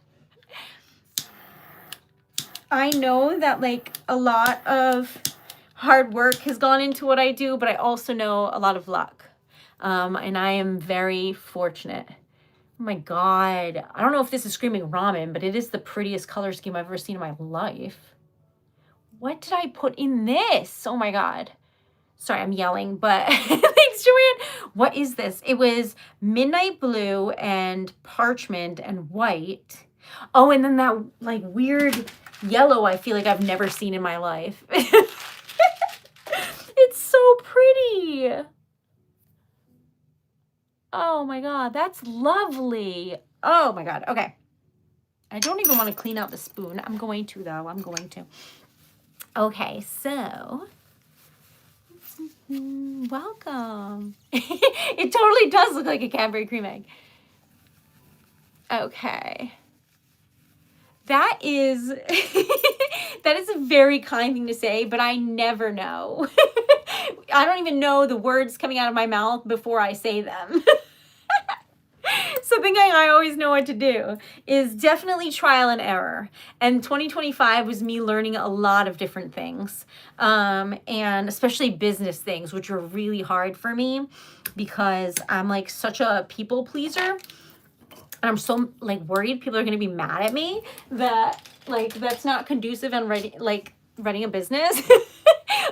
I know that like a lot of hard work has gone into what I do, but I also know a lot of luck. And I am very fortunate. Oh my God. I don't know if this is screaming ramen, but it is the prettiest color scheme I've ever seen in my life. What did I put in this? Oh my God. Sorry, I'm yelling, but thanks, Joanne. What is this? It was midnight blue and parchment and white. Oh, and then that like weird yellow I feel like I've never seen in my life. It's so pretty. Oh my God, that's lovely. Oh my God, okay. I don't even want to clean out the spoon. I'm going to though, I'm going to. Okay, so, welcome. It totally does look like a Cadbury cream egg. Okay. That is a very kind thing to say, but I never know. I don't even know the words coming out of my mouth before I say them. So thinking I always know what to do is definitely trial and error. And 2025 was me learning a lot of different things, and especially business things, which were really hard for me because I'm like such a people pleaser. And I'm so like worried people are going to be mad at me that like that's not conducive and running a business.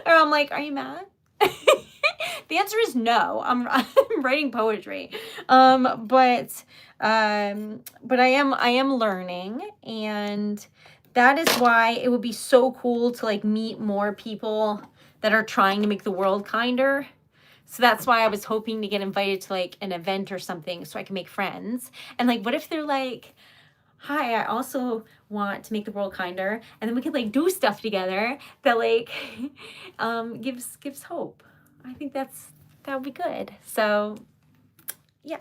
Or I'm like, are you mad? The answer is no. I'm writing poetry. But I am learning, and that is why it would be so cool to like meet more people that are trying to make the world kinder. So that's why I was hoping to get invited to like an event or something so I can make friends. And like, what if they're like, hi, I also want to make the world kinder, and then we could like do stuff together that like gives hope. I think that would be good. So yeah.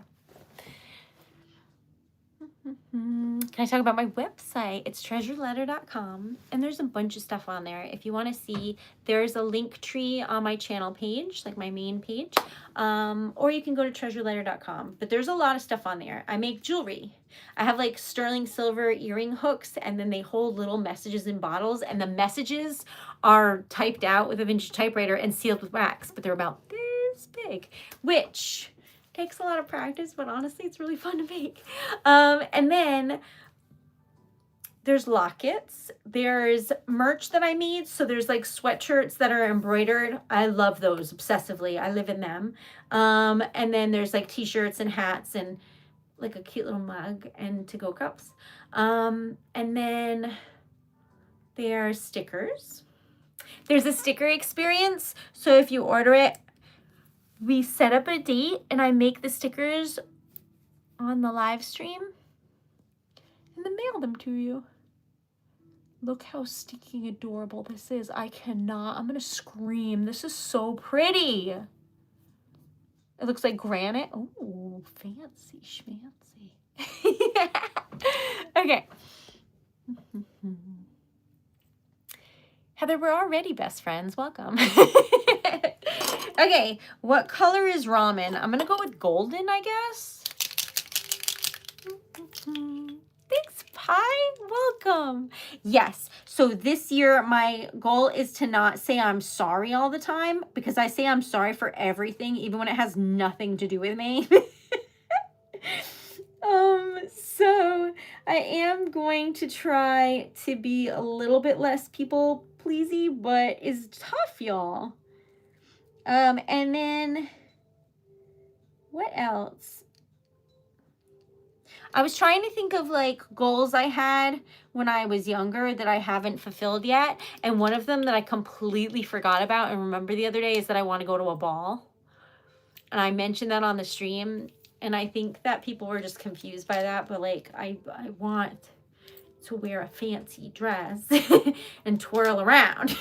Can I talk about my website? It's TreasuredLetter.com, and there's a bunch of stuff on there. If you want to see, there's a link tree on my channel page, like my main page, or you can go to TreasuredLetter.com. But there's a lot of stuff on there. I make jewelry. I have like sterling silver earring hooks, and then they hold little messages in bottles, and the messages are typed out with a vintage typewriter and sealed with wax, but they're about this big, which takes a lot of practice, but honestly, it's really fun to make. And then there's lockets. There's merch that I made. So there's like sweatshirts that are embroidered. I love those obsessively. I live in them. And then there's like t-shirts and hats and like a cute little mug and to-go cups. And then there's stickers. There's a sticker experience. So if you order it, we set up a date and I make the stickers on the live stream and then mail them to you. Look how stinking adorable this is. I'm gonna scream. This is so pretty. It looks like granite. Oh, fancy schmancy. Okay. Heather, we're already best friends. Welcome. Okay, what color is ramen? I'm gonna go with golden, I guess. Thanks, Pie. Welcome. Yes, so this year my goal is to not say I'm sorry all the time, because I say I'm sorry for everything, even when it has nothing to do with me. So I am going to try to be a little bit less people pleasy, but it's tough, y'all. And then what else? I was trying to think of like goals I had when I was younger that I haven't fulfilled yet. And one of them that I completely forgot about and remember the other day is that I want to go to a ball. And I mentioned that on the stream. And I think that people were just confused by that. But like, I want to wear a fancy dress and twirl around.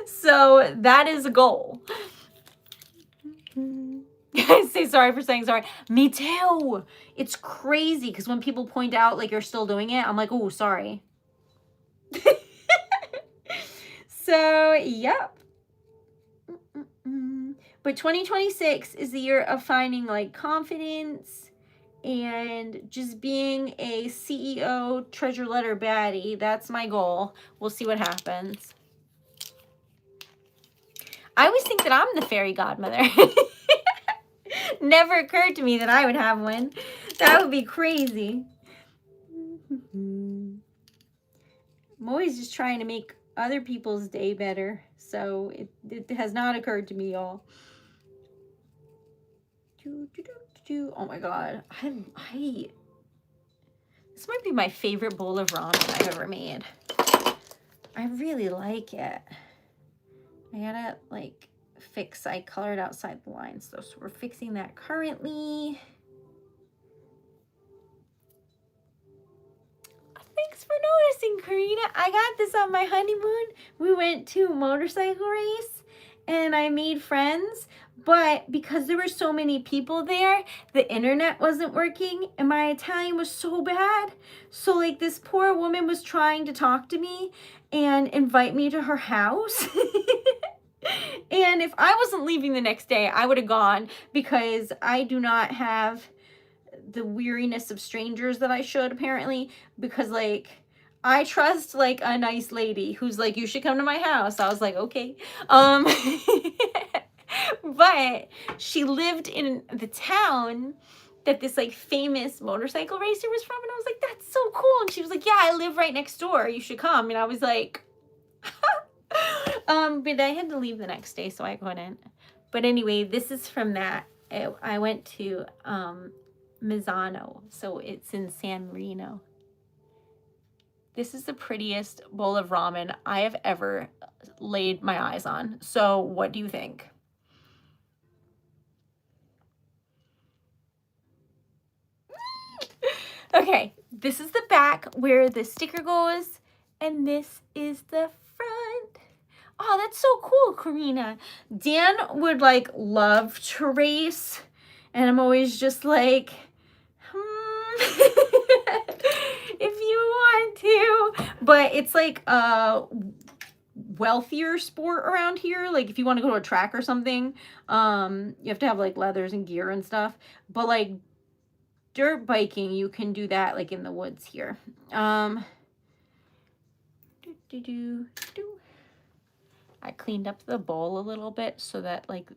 So that is a goal. I say sorry for saying sorry. Me too. It's crazy because when people point out like you're still doing it, I'm like, oh, sorry. So, yep. But 2026 is the year of finding like confidence and just being a CEO treasure letter baddie. That's my goal. We'll see what happens. I always think that I'm the fairy godmother. Never occurred to me that I would have one. That would be crazy. I'm always just trying to make other people's day better. So it has not occurred to me, y'all. Oh my God. This might be my favorite bowl of ramen I've ever made. I really like it. I gotta like I colored outside the lines though, so we're fixing that currently. Thanks for noticing, Karina. I got this on my honeymoon. We went to a motorcycle race and I made friends, but because there were so many people there, the internet wasn't working and my Italian was so bad. So like this poor woman was trying to talk to me and invite me to her house. And if I wasn't leaving the next day, I would have gone, because I do not have the weariness of strangers that I should, apparently, because like I trust like a nice lady who's like, you should come to my house. I was like, okay. But she lived in the town that this like famous motorcycle racer was from, and I was like, that's so cool. And she was like, yeah, I live right next door, you should come. And I was like, but I had to leave the next day, so I couldn't. But anyway, this is from that. I went to Misano, so it's in San Marino. This is the prettiest bowl of ramen I have ever laid my eyes on. So what do you think? Okay, this is the back where the sticker goes, and this is the front. Oh, that's so cool, Karina. Dan would like love to race, and I'm always just like, if you want to. But it's like a wealthier sport around here. Like if you want to go to a track or something, you have to have like leathers and gear and stuff. But like dirt biking, you can do that like in the woods here. I cleaned up the bowl a little bit so that like,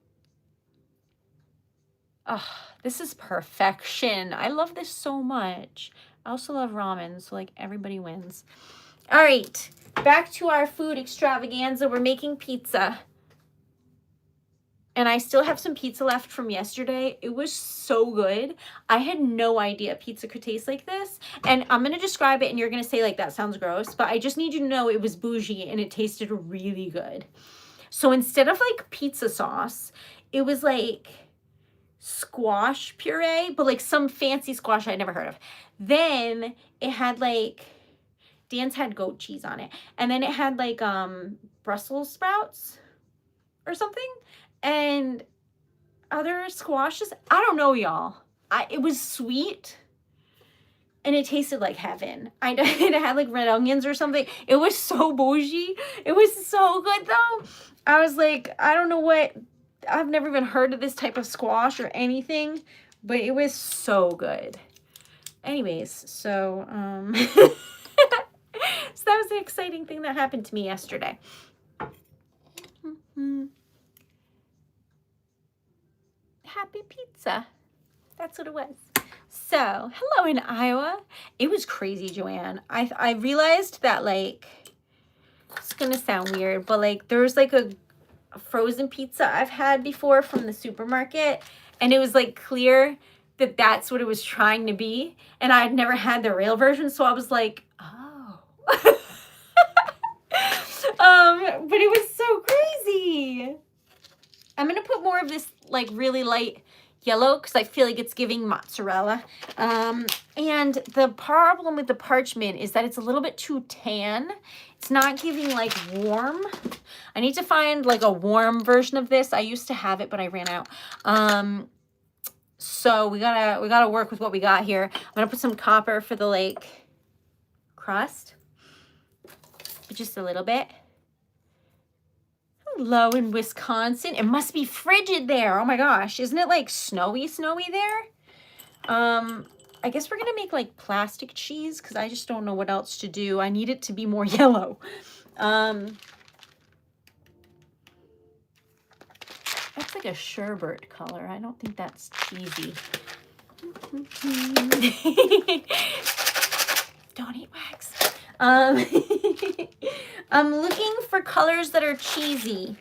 this is perfection. I love this so much. I also love ramen, so like everybody wins. All right, back to our food extravaganza. We're making pizza. And I still have some pizza left from yesterday. It was so good. I had no idea pizza could taste like this. And I'm going to describe it and you're going to say like, that sounds gross. But I just need you to know it was bougie and it tasted really good. So instead of like pizza sauce, it was like squash puree, but like some fancy squash I'd never heard of. Then it had like, Dan's had goat cheese on it. And then it had like Brussels sprouts or something. And other squashes. I don't know, y'all. It was sweet. And it tasted like heaven. It had like red onions or something. It was so bougie. It was so good though. I was like, I don't know what. I've never even heard of this type of squash or anything. But it was so good. Anyways, so so that was the exciting thing that happened to me yesterday. Happy pizza. That's what it was. So, hello in Iowa. It was crazy, Joanne. I realized that like, it's gonna sound weird, but like there's like a frozen pizza I've had before from the supermarket, and it was like clear that that's what it was trying to be, and I had never had the real version, so I was like, oh. But it was so crazy. I'm gonna put more of this like really light yellow because I feel like it's giving mozzarella. And the problem with the parchment is that it's a little bit too tan. It's not giving like warm. I need to find like a warm version of this. I used to have it, but I ran out. So we gotta work with what we got here. I'm gonna put some copper for the like crust, just a little bit. Hello in Wisconsin. It must be frigid there. Oh my gosh. Isn't it like snowy there? I guess we're going to make like plastic cheese because I just don't know what else to do. I need it to be more yellow. That's like a sherbet color. I don't think that's cheesy. Don't eat wax. I'm looking for colors that are cheesy.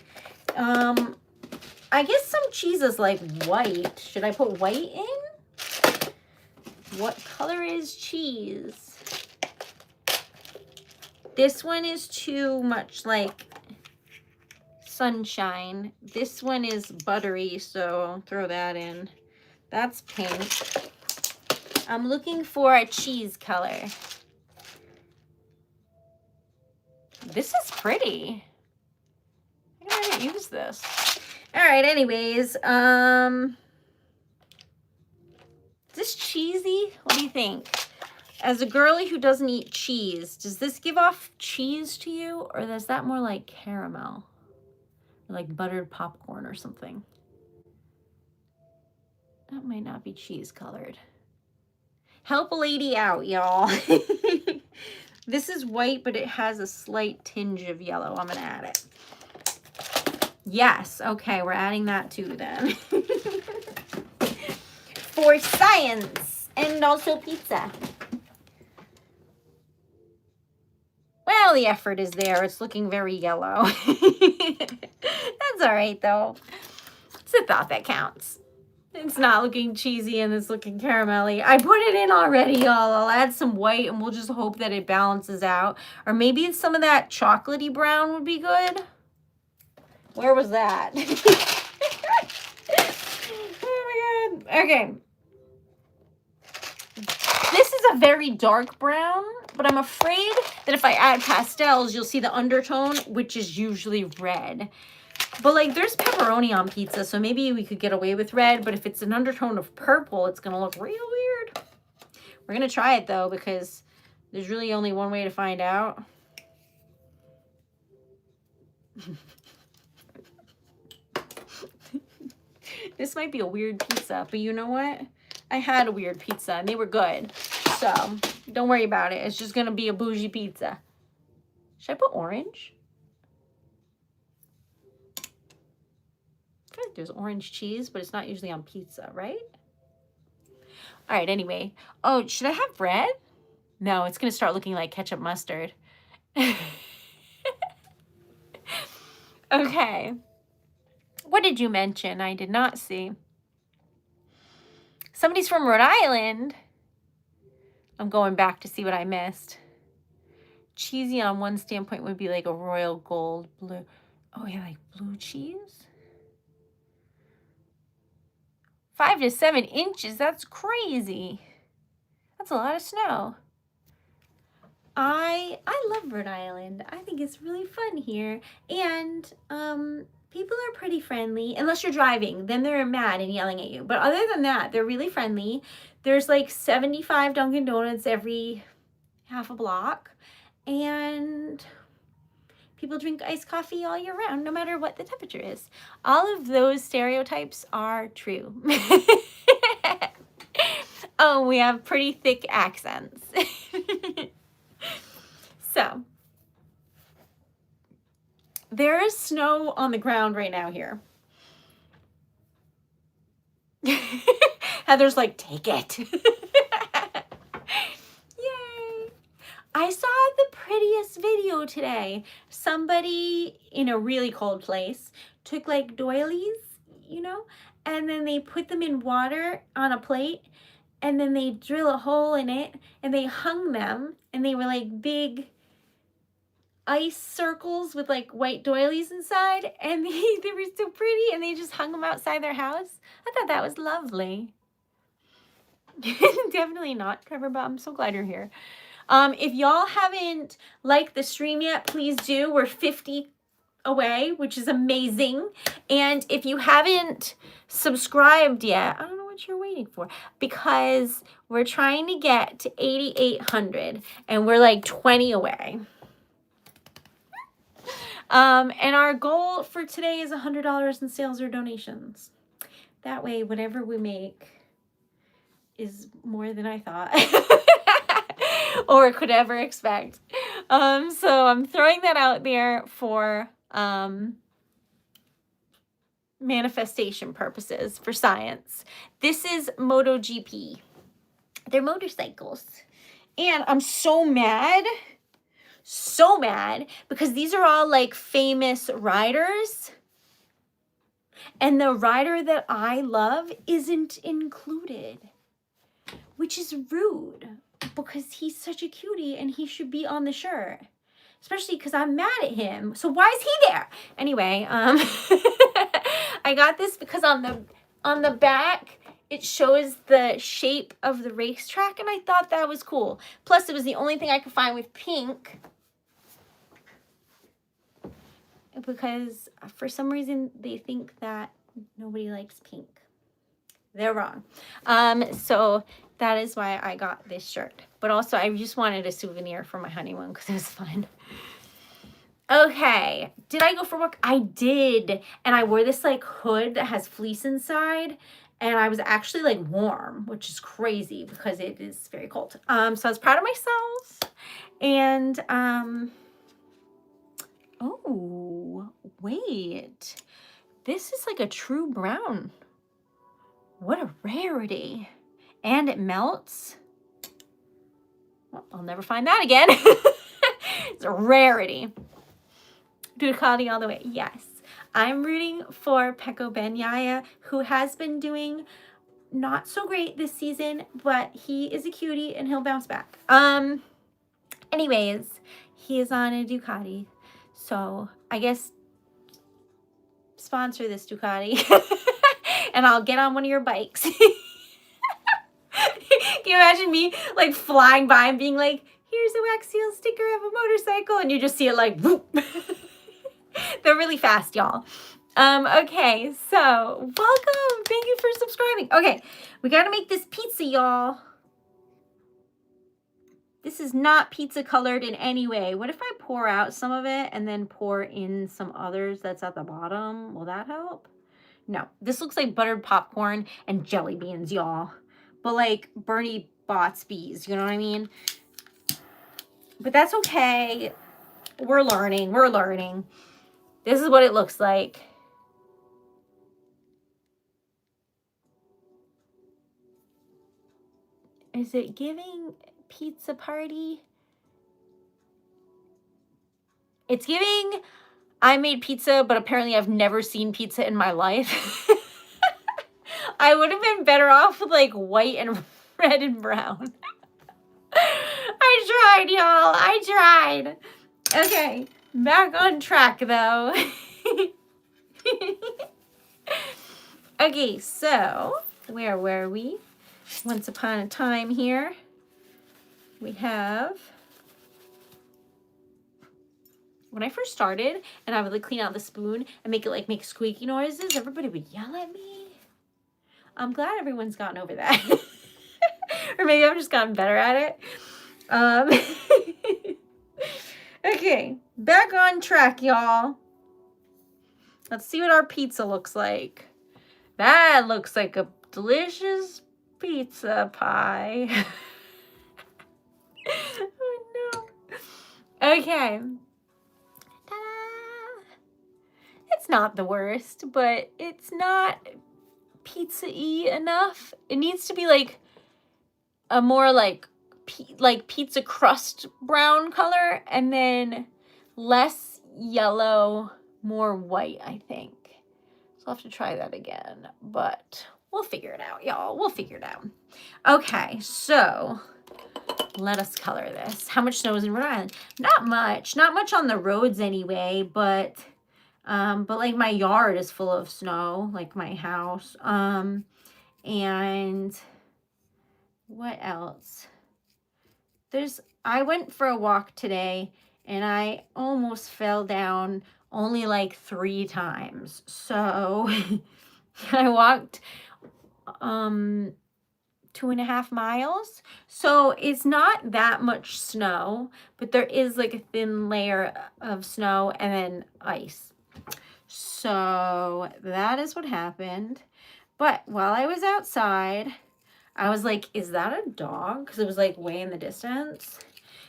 I guess some cheese is like white. Should I put white in? What color is cheese? This one is too much like sunshine. This one is buttery, so I'll throw that in. That's pink. I'm looking for a cheese color. This is pretty. I gotta use this. All right, anyways, is this cheesy? What do you think? As a girly who doesn't eat cheese, does this give off cheese to you, or is that more like caramel? like buttered popcorn or something. That might not be cheese colored. Help a lady out, y'all. This is white, but it has a slight tinge of yellow. I'm gonna add it. Yes, okay, we're adding that too then. For science and also pizza. Well, the effort is there. It's looking very yellow. That's all right though. It's a thought that counts. It's not looking cheesy and it's looking caramelly. I put it in already, y'all. I'll add some white and we'll just hope that it balances out. Or maybe some of that chocolatey brown would be good. Where was that? Oh my God. Okay. This is a very dark brown, but I'm afraid that if I add pastels, you'll see the undertone, which is usually red. But like there's pepperoni on pizza, so maybe we could get away with red, but if it's an undertone of purple, it's gonna look real weird. We're gonna try it though, because there's really only one way to find out. This might be a weird pizza, but you know what? I had a weird pizza and they were good. So don't worry about it. It's just gonna be a bougie pizza. Should I put orange? I feel like there's orange cheese, but it's not usually on pizza, right? All right, anyway. Oh, should I have bread? No, it's gonna start looking like ketchup mustard. Okay. What did you mention? I did not see. Somebody's from Rhode Island. I'm going back to see what I missed. Cheesy on one standpoint would be like a royal gold blue. Oh yeah, like blue cheese? 5 to 7 inches, that's crazy. That's a lot of snow. I love Rhode Island. I think it's really fun here. And people are pretty friendly. Unless you're driving, then they're mad and yelling at you. But other than that, they're really friendly. There's like 75 Dunkin' Donuts every half a block. And people drink iced coffee all year round, no matter what the temperature is. All of those stereotypes are true. Oh, we have pretty thick accents. So, there is snow on the ground right now here. Heather's like, take it. Yay. I saw the prettiest video today. Somebody in a really cold place took like doilies, you know, and then they put them in water on a plate and then they drill a hole in it and they hung them and they were like big ice circles with like white doilies inside, and they were so pretty and they just hung them outside their house. I thought that was lovely. Definitely not, Trevor, but I'm so glad you're here. If y'all haven't liked the stream yet, please do. We're 50 away, which is amazing. And if you haven't subscribed yet, I don't know what you're waiting for, because we're trying to get to 8,800 and we're like 20 away. And our goal for today is $100 in sales or donations. That way, whatever we make is more than I thought or could ever expect. So I'm throwing that out there for manifestation purposes, for science. This is MotoGP. They're motorcycles. And I'm so mad because these are all like famous riders. And the rider that I love isn't included, which is rude because he's such a cutie and he should be on the shirt, especially because I'm mad at him. So why is he there? Anyway, I got this because on the back, it shows the shape of the racetrack, and I thought that was cool. Plus, it was the only thing I could find with pink, because for some reason they think that nobody likes pink. They're wrong. So that is why I got this shirt. But also I just wanted a souvenir for my honeymoon because it was fun. Okay, did I go for work? I did. And I wore this like hood that has fleece inside. And I was actually like warm, which is crazy because it is very cold. So I was proud of myself. And oh, wait. This is like a true brown. What a rarity. And it melts. Well, I'll never find that again. It's a rarity. Ducati all the way. Yes. I'm rooting for Peko Benyaya, who has been doing not so great this season, but he is a cutie and he'll bounce back. Anyways, he is on a Ducati. So I guess sponsor this Ducati and I'll get on one of your bikes. Can you imagine me like flying by and being like, here's a wax seal sticker of a motorcycle, and you just see it like whoop. They're really fast, y'all. Okay, so welcome. Thank you for subscribing. Okay, we gotta make this pizza, y'all. This is not pizza colored in any way. What if I pour out some of it and then pour in some others that's at the bottom? Will that help? No, this looks like buttered popcorn and jelly beans, y'all. But like Bernie Bott's bees, you know what I mean? But that's okay. We're learning. We're learning. This is what it looks like. Is it giving pizza party? It's giving I made pizza, but apparently I've never seen pizza in my life. I would have been better off with like white and red and brown. I tried, y'all. I tried. Okay, back on track though. Okay, so where were we? Once upon a time here. We have, when I first started and I would like clean out the spoon and make it like make squeaky noises, everybody would yell at me. I'm glad everyone's gotten over that. Or maybe I've just gotten better at it. Okay, back on track, y'all. Let's see what our pizza looks like. That looks like a delicious pizza pie. Oh no. Okay. Ta-da! It's not the worst, but it's not pizza-y enough. It needs to be like a more like pizza crust brown color and then less yellow, more white, I think. So I'll have to try that again, but we'll figure it out, y'all. We'll figure it out. Okay, so let us color this. How much snow is in Rhode Island? Not much. Not much on the roads anyway, but like my yard is full of snow, like my house. And what else? I went for a walk today and I almost fell down only like 3 times. So I walked 2.5 miles. So it's not that much snow, but there is like a thin layer of snow and then ice. So that is what happened. But while I was outside, I was like, is that a dog? Because it was like way in the distance.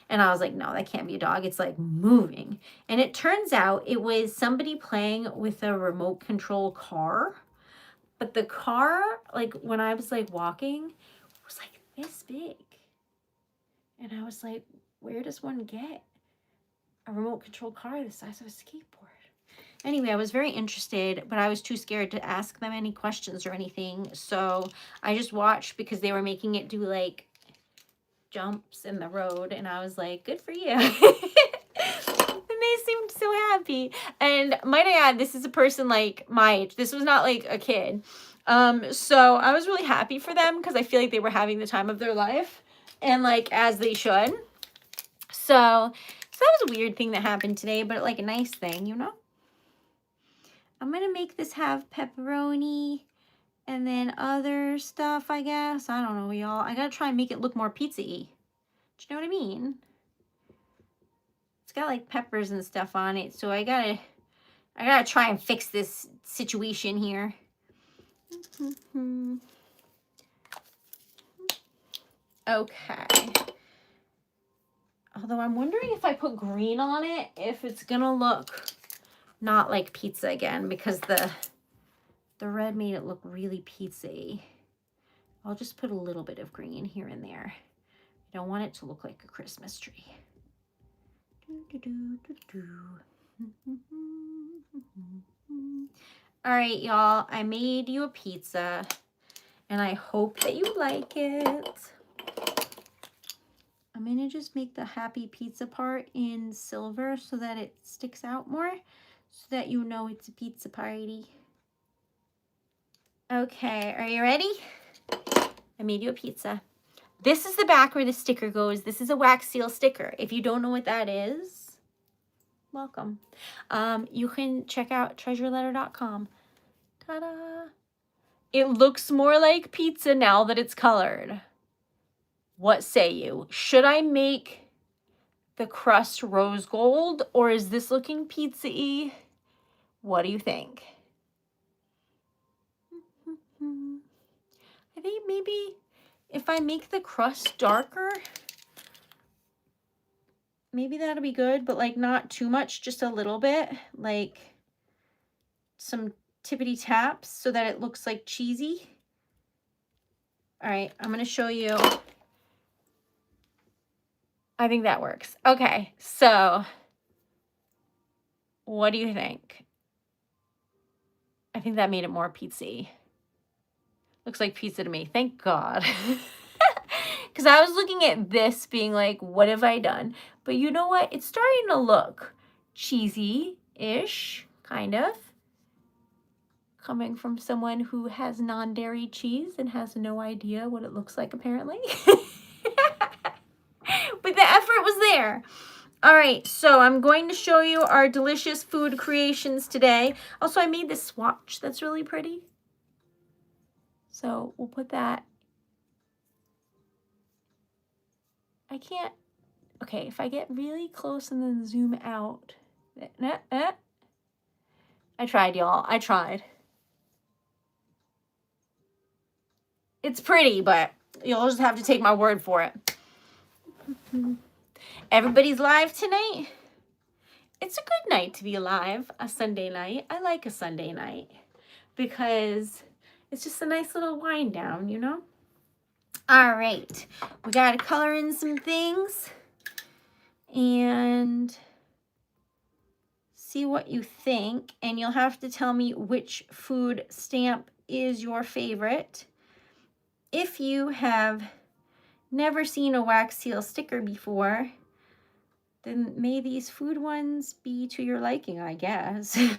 And I was like, no, that can't be a dog. It's like moving. And it turns out it was somebody playing with a remote control car. But the car, like when I was like walking, was like this big. And I was like, where does one get a remote control car the size of a skateboard? Anyway, I was very interested, but I was too scared to ask them any questions or anything. So I just watched because they were making it do like jumps in the road. And I was like, good for you. And they seemed so happy. And might I add, this is a person like my age. This was not like a kid. So I was really happy for them because I feel like they were having the time of their life. And like, as they should. So that was a weird thing that happened today, but like a nice thing, you know? I'm going to make this have pepperoni and then other stuff, I guess. I don't know, y'all. I got to try and make it look more pizza-y. Do you know what I mean? It's got like peppers and stuff on it, so I gotta try and fix this situation here. Okay. Although I'm wondering if I put green on it, if it's gonna look not like pizza again, because the red made it look really pizza-y. I'll just put a little bit of green here and there. I don't want it to look like a Christmas tree. All right, y'all, I made you a pizza, and I hope that you like it. I'm gonna just make the happy pizza part in silver so that it sticks out more, so that you know it's a pizza party. Okay, are you ready? I made you a pizza. This is the back where the sticker goes. This is a wax seal sticker. If you don't know what that is, welcome. You can check out TreasuredLetter.com. Ta-da! It looks more like pizza now that it's colored. What say you? Should I make the crust rose gold, or is this looking pizza-y? What do you think? I think maybe if I make the crust darker, maybe that'll be good, but like not too much, just a little bit, like some tippity taps so that it looks like cheesy. All right, I'm gonna show you. I think that works. Okay, so what do you think? I think that made it more pizza-y. Looks like pizza to me, thank God. Because I was looking at this being like, what have I done? But you know what? It's starting to look cheesy-ish, kind of. Coming from someone who has non-dairy cheese and has no idea what it looks like, apparently. But the effort was there. All right, so I'm going to show you our delicious food creations today. Also, I made this swatch that's really pretty. So we'll put that. I can't. Okay, if I get really close and then zoom out. I tried, y'all. I tried. It's pretty, but you'll just have to take my word for it. Everybody's live tonight? It's a good night to be alive, a Sunday night. I like a Sunday night because it's just a nice little wind down, you know? All right, we got to color in some things and see what you think. And you'll have to tell me which food stamp is your favorite. If you have never seen a wax seal sticker before, then may these food ones be to your liking, I guess. I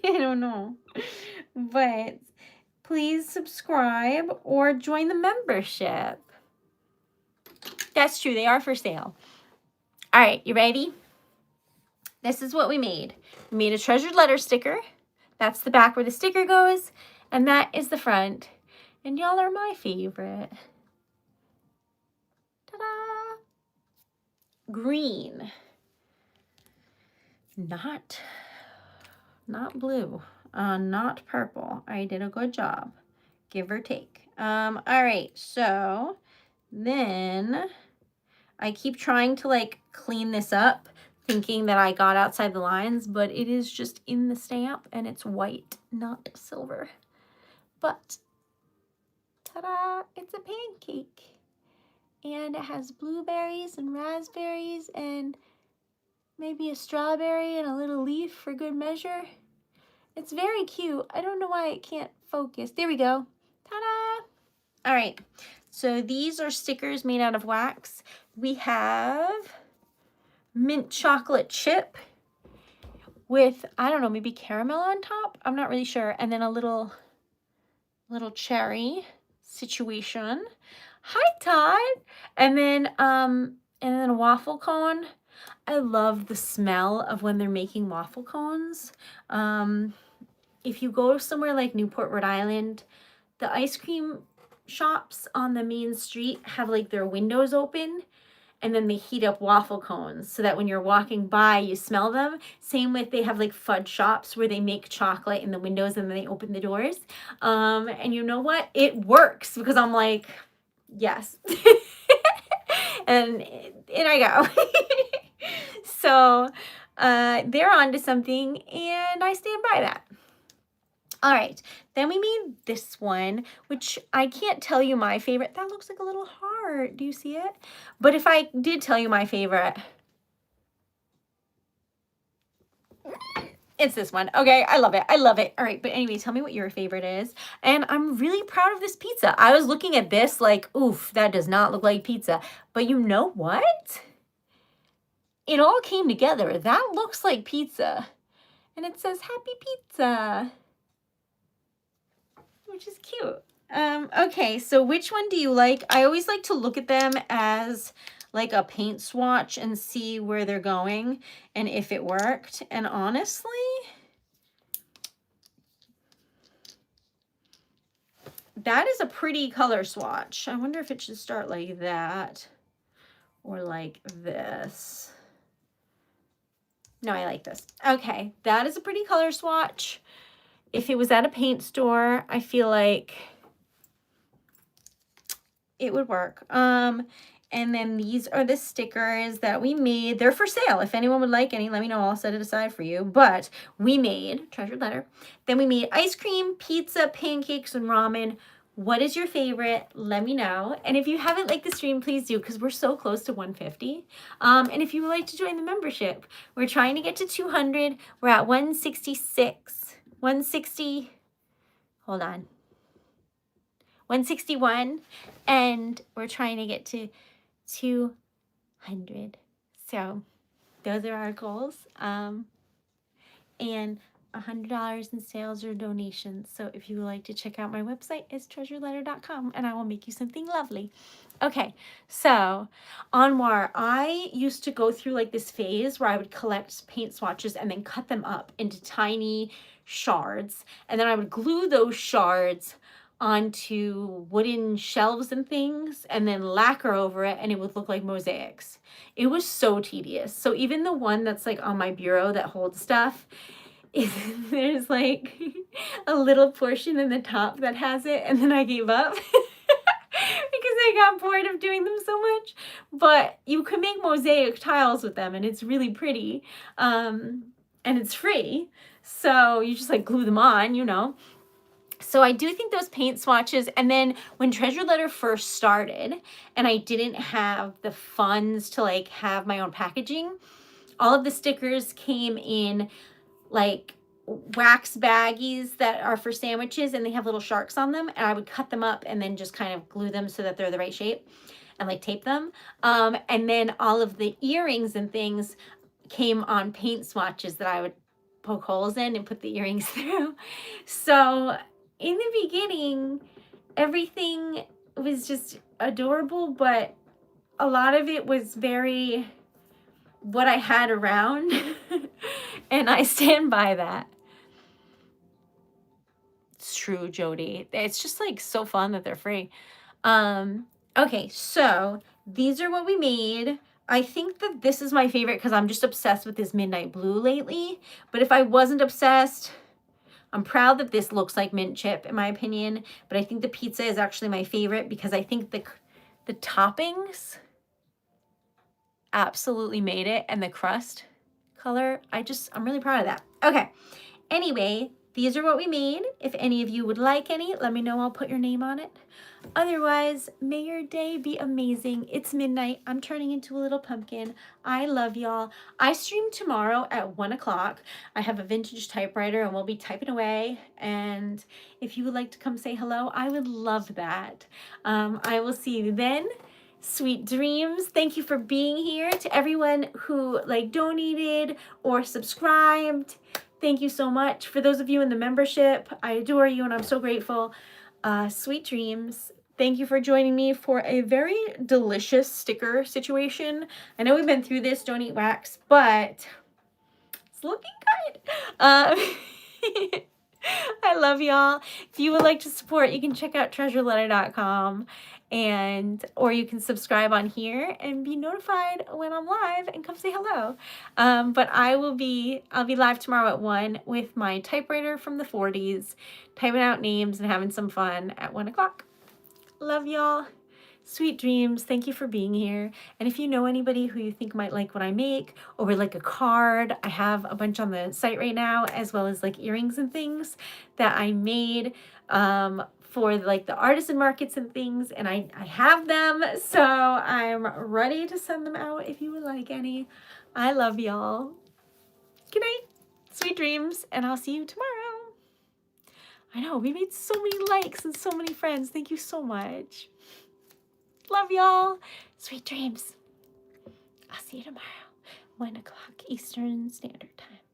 don't know. But please subscribe or join the membership. That's true, they are for sale. All right, you ready? This is what we made. We made a treasured letter sticker. That's the back where the sticker goes, and that is the front. And y'all are my favorite. Ta-da! Green. Not blue. Not purple. I did a good job. Give or take. All right, so then I keep trying to like clean this up, thinking that I got outside the lines, but it is just in the stamp and it's white, not silver. But ta-da, it's a pancake. And it has blueberries and raspberries and maybe a strawberry and a little leaf for good measure. It's very cute. I don't know why it can't focus. There we go. Ta-da! All right, so these are stickers made out of wax. We have mint chocolate chip with, I don't know, maybe caramel on top. I'm not really sure. And then a little cherry situation. Hi, Todd. And then a waffle cone. I love the smell of when they're making waffle cones. If you go somewhere like Newport, Rhode Island, the ice cream shops on the main street have like their windows open, and then they heat up waffle cones so that when you're walking by, you smell them. Same with, they have like fudge shops where they make chocolate in the windows and then they open the doors. And you know what? It works because I'm like, yes. and I go. So they're on to something, and I stand by that. All right, then we made this one, which I can't tell you my favorite. That looks like a little heart. Do you see it? But if I did tell you my favorite, it's this one. Okay, I love it. I love it. All right, but anyway, tell me what your favorite is. And I'm really proud of this pizza. I was looking at this like, oof, that does not look like pizza. But you know what? It all came together. That looks like pizza. And it says Happy Pizza, which is cute. Okay, so which one do you like? I always like to look at them as like a paint swatch and see where they're going and if it worked. And honestly, that is a pretty color swatch. I wonder if it should start like that or like this. No, I like this. Okay, that is a pretty color swatch. If it was at a paint store, I feel like it would work. And then these are the stickers that we made. They're for sale. If anyone would like any, let me know. I'll set it aside for you. But we made Treasured Letter. Then we made ice cream, pizza, pancakes, and ramen. What is your favorite? Let me know. And if you haven't liked the stream, please do, because we're so close to 150. And if you would like to join the membership, we're trying to get to 200. We're at 166. 160. Hold on. 161. And we're trying to get to 200. So those are our goals. And $100 in sales or donations. So if you would like to check out my website, it's TreasuredLetter.com, and I will make you something lovely. Okay, so Anwar, I used to go through like this phase where I would collect paint swatches and then cut them up into tiny shards, and then I would glue those shards onto wooden shelves and things and then lacquer over it, and it would look like mosaics. It was so tedious. So even the one that's like on my bureau that holds stuff, there's like a little portion in the top that has it, and then I gave up because I got bored of doing them so much. But you can make mosaic tiles with them, and it's really pretty, and it's free, so you just like glue them on, you know. So I do think those paint swatches, and then when Treasured Letter first started and I didn't have the funds to like have my own packaging, all of the stickers came in like wax baggies that are for sandwiches, and they have little sharks on them, and I would cut them up and then just kind of glue them so that they're the right shape and like tape them. And then all of the earrings and things came on paint swatches that I would poke holes in and put the earrings through. So in the beginning, everything was just adorable, but a lot of it was very what I had around. And I stand by that. It's true, Jody. It's just like so fun that they're free. Okay, so these are what we made. I think that this is my favorite because I'm just obsessed with this midnight blue lately. But if I wasn't obsessed, I'm proud that this looks like mint chip in my opinion. But I think the pizza is actually my favorite because I think the toppings absolutely made it, and the crust color, I'm really proud of that. Okay, anyway, these are what we made. If any of you would like any, let me know. I'll put your name on it. Otherwise, may your day be amazing. It's midnight. I'm turning into a little pumpkin. I love y'all. I stream tomorrow at 1 o'clock. I have a vintage typewriter and we'll be typing away. And if you would like to come say hello, I would love that. I will see you then. Sweet dreams. Thank you for being here. To everyone who like donated or subscribed, thank you so much. For those of you in the membership, I adore you and I'm so grateful. Sweet dreams. Thank you for joining me for a very delicious sticker situation. I know we've been through this, don't eat wax, but it's looking good. I love y'all. If you would like to support, you can check out TreasuredLetter.com. or you can subscribe on here and be notified when I'm live and come say hello. But I'll be live tomorrow at 1 with my typewriter from the 40s, typing out names and having some fun at 1 o'clock. Love y'all. Sweet dreams. Thank you for being here. And if you know anybody who you think might like what I make, or would like a card, I have a bunch on the site right now, as well as like earrings and things that I made for like the artisan markets and things, and I have them, so I'm ready to send them out if you would like any. I love y'all. Good night. Sweet dreams, and I'll see you tomorrow. I know, we made so many likes and so many friends. Thank you so much. Love y'all. Sweet dreams. I'll see you tomorrow, 1 o'clock Eastern Standard Time.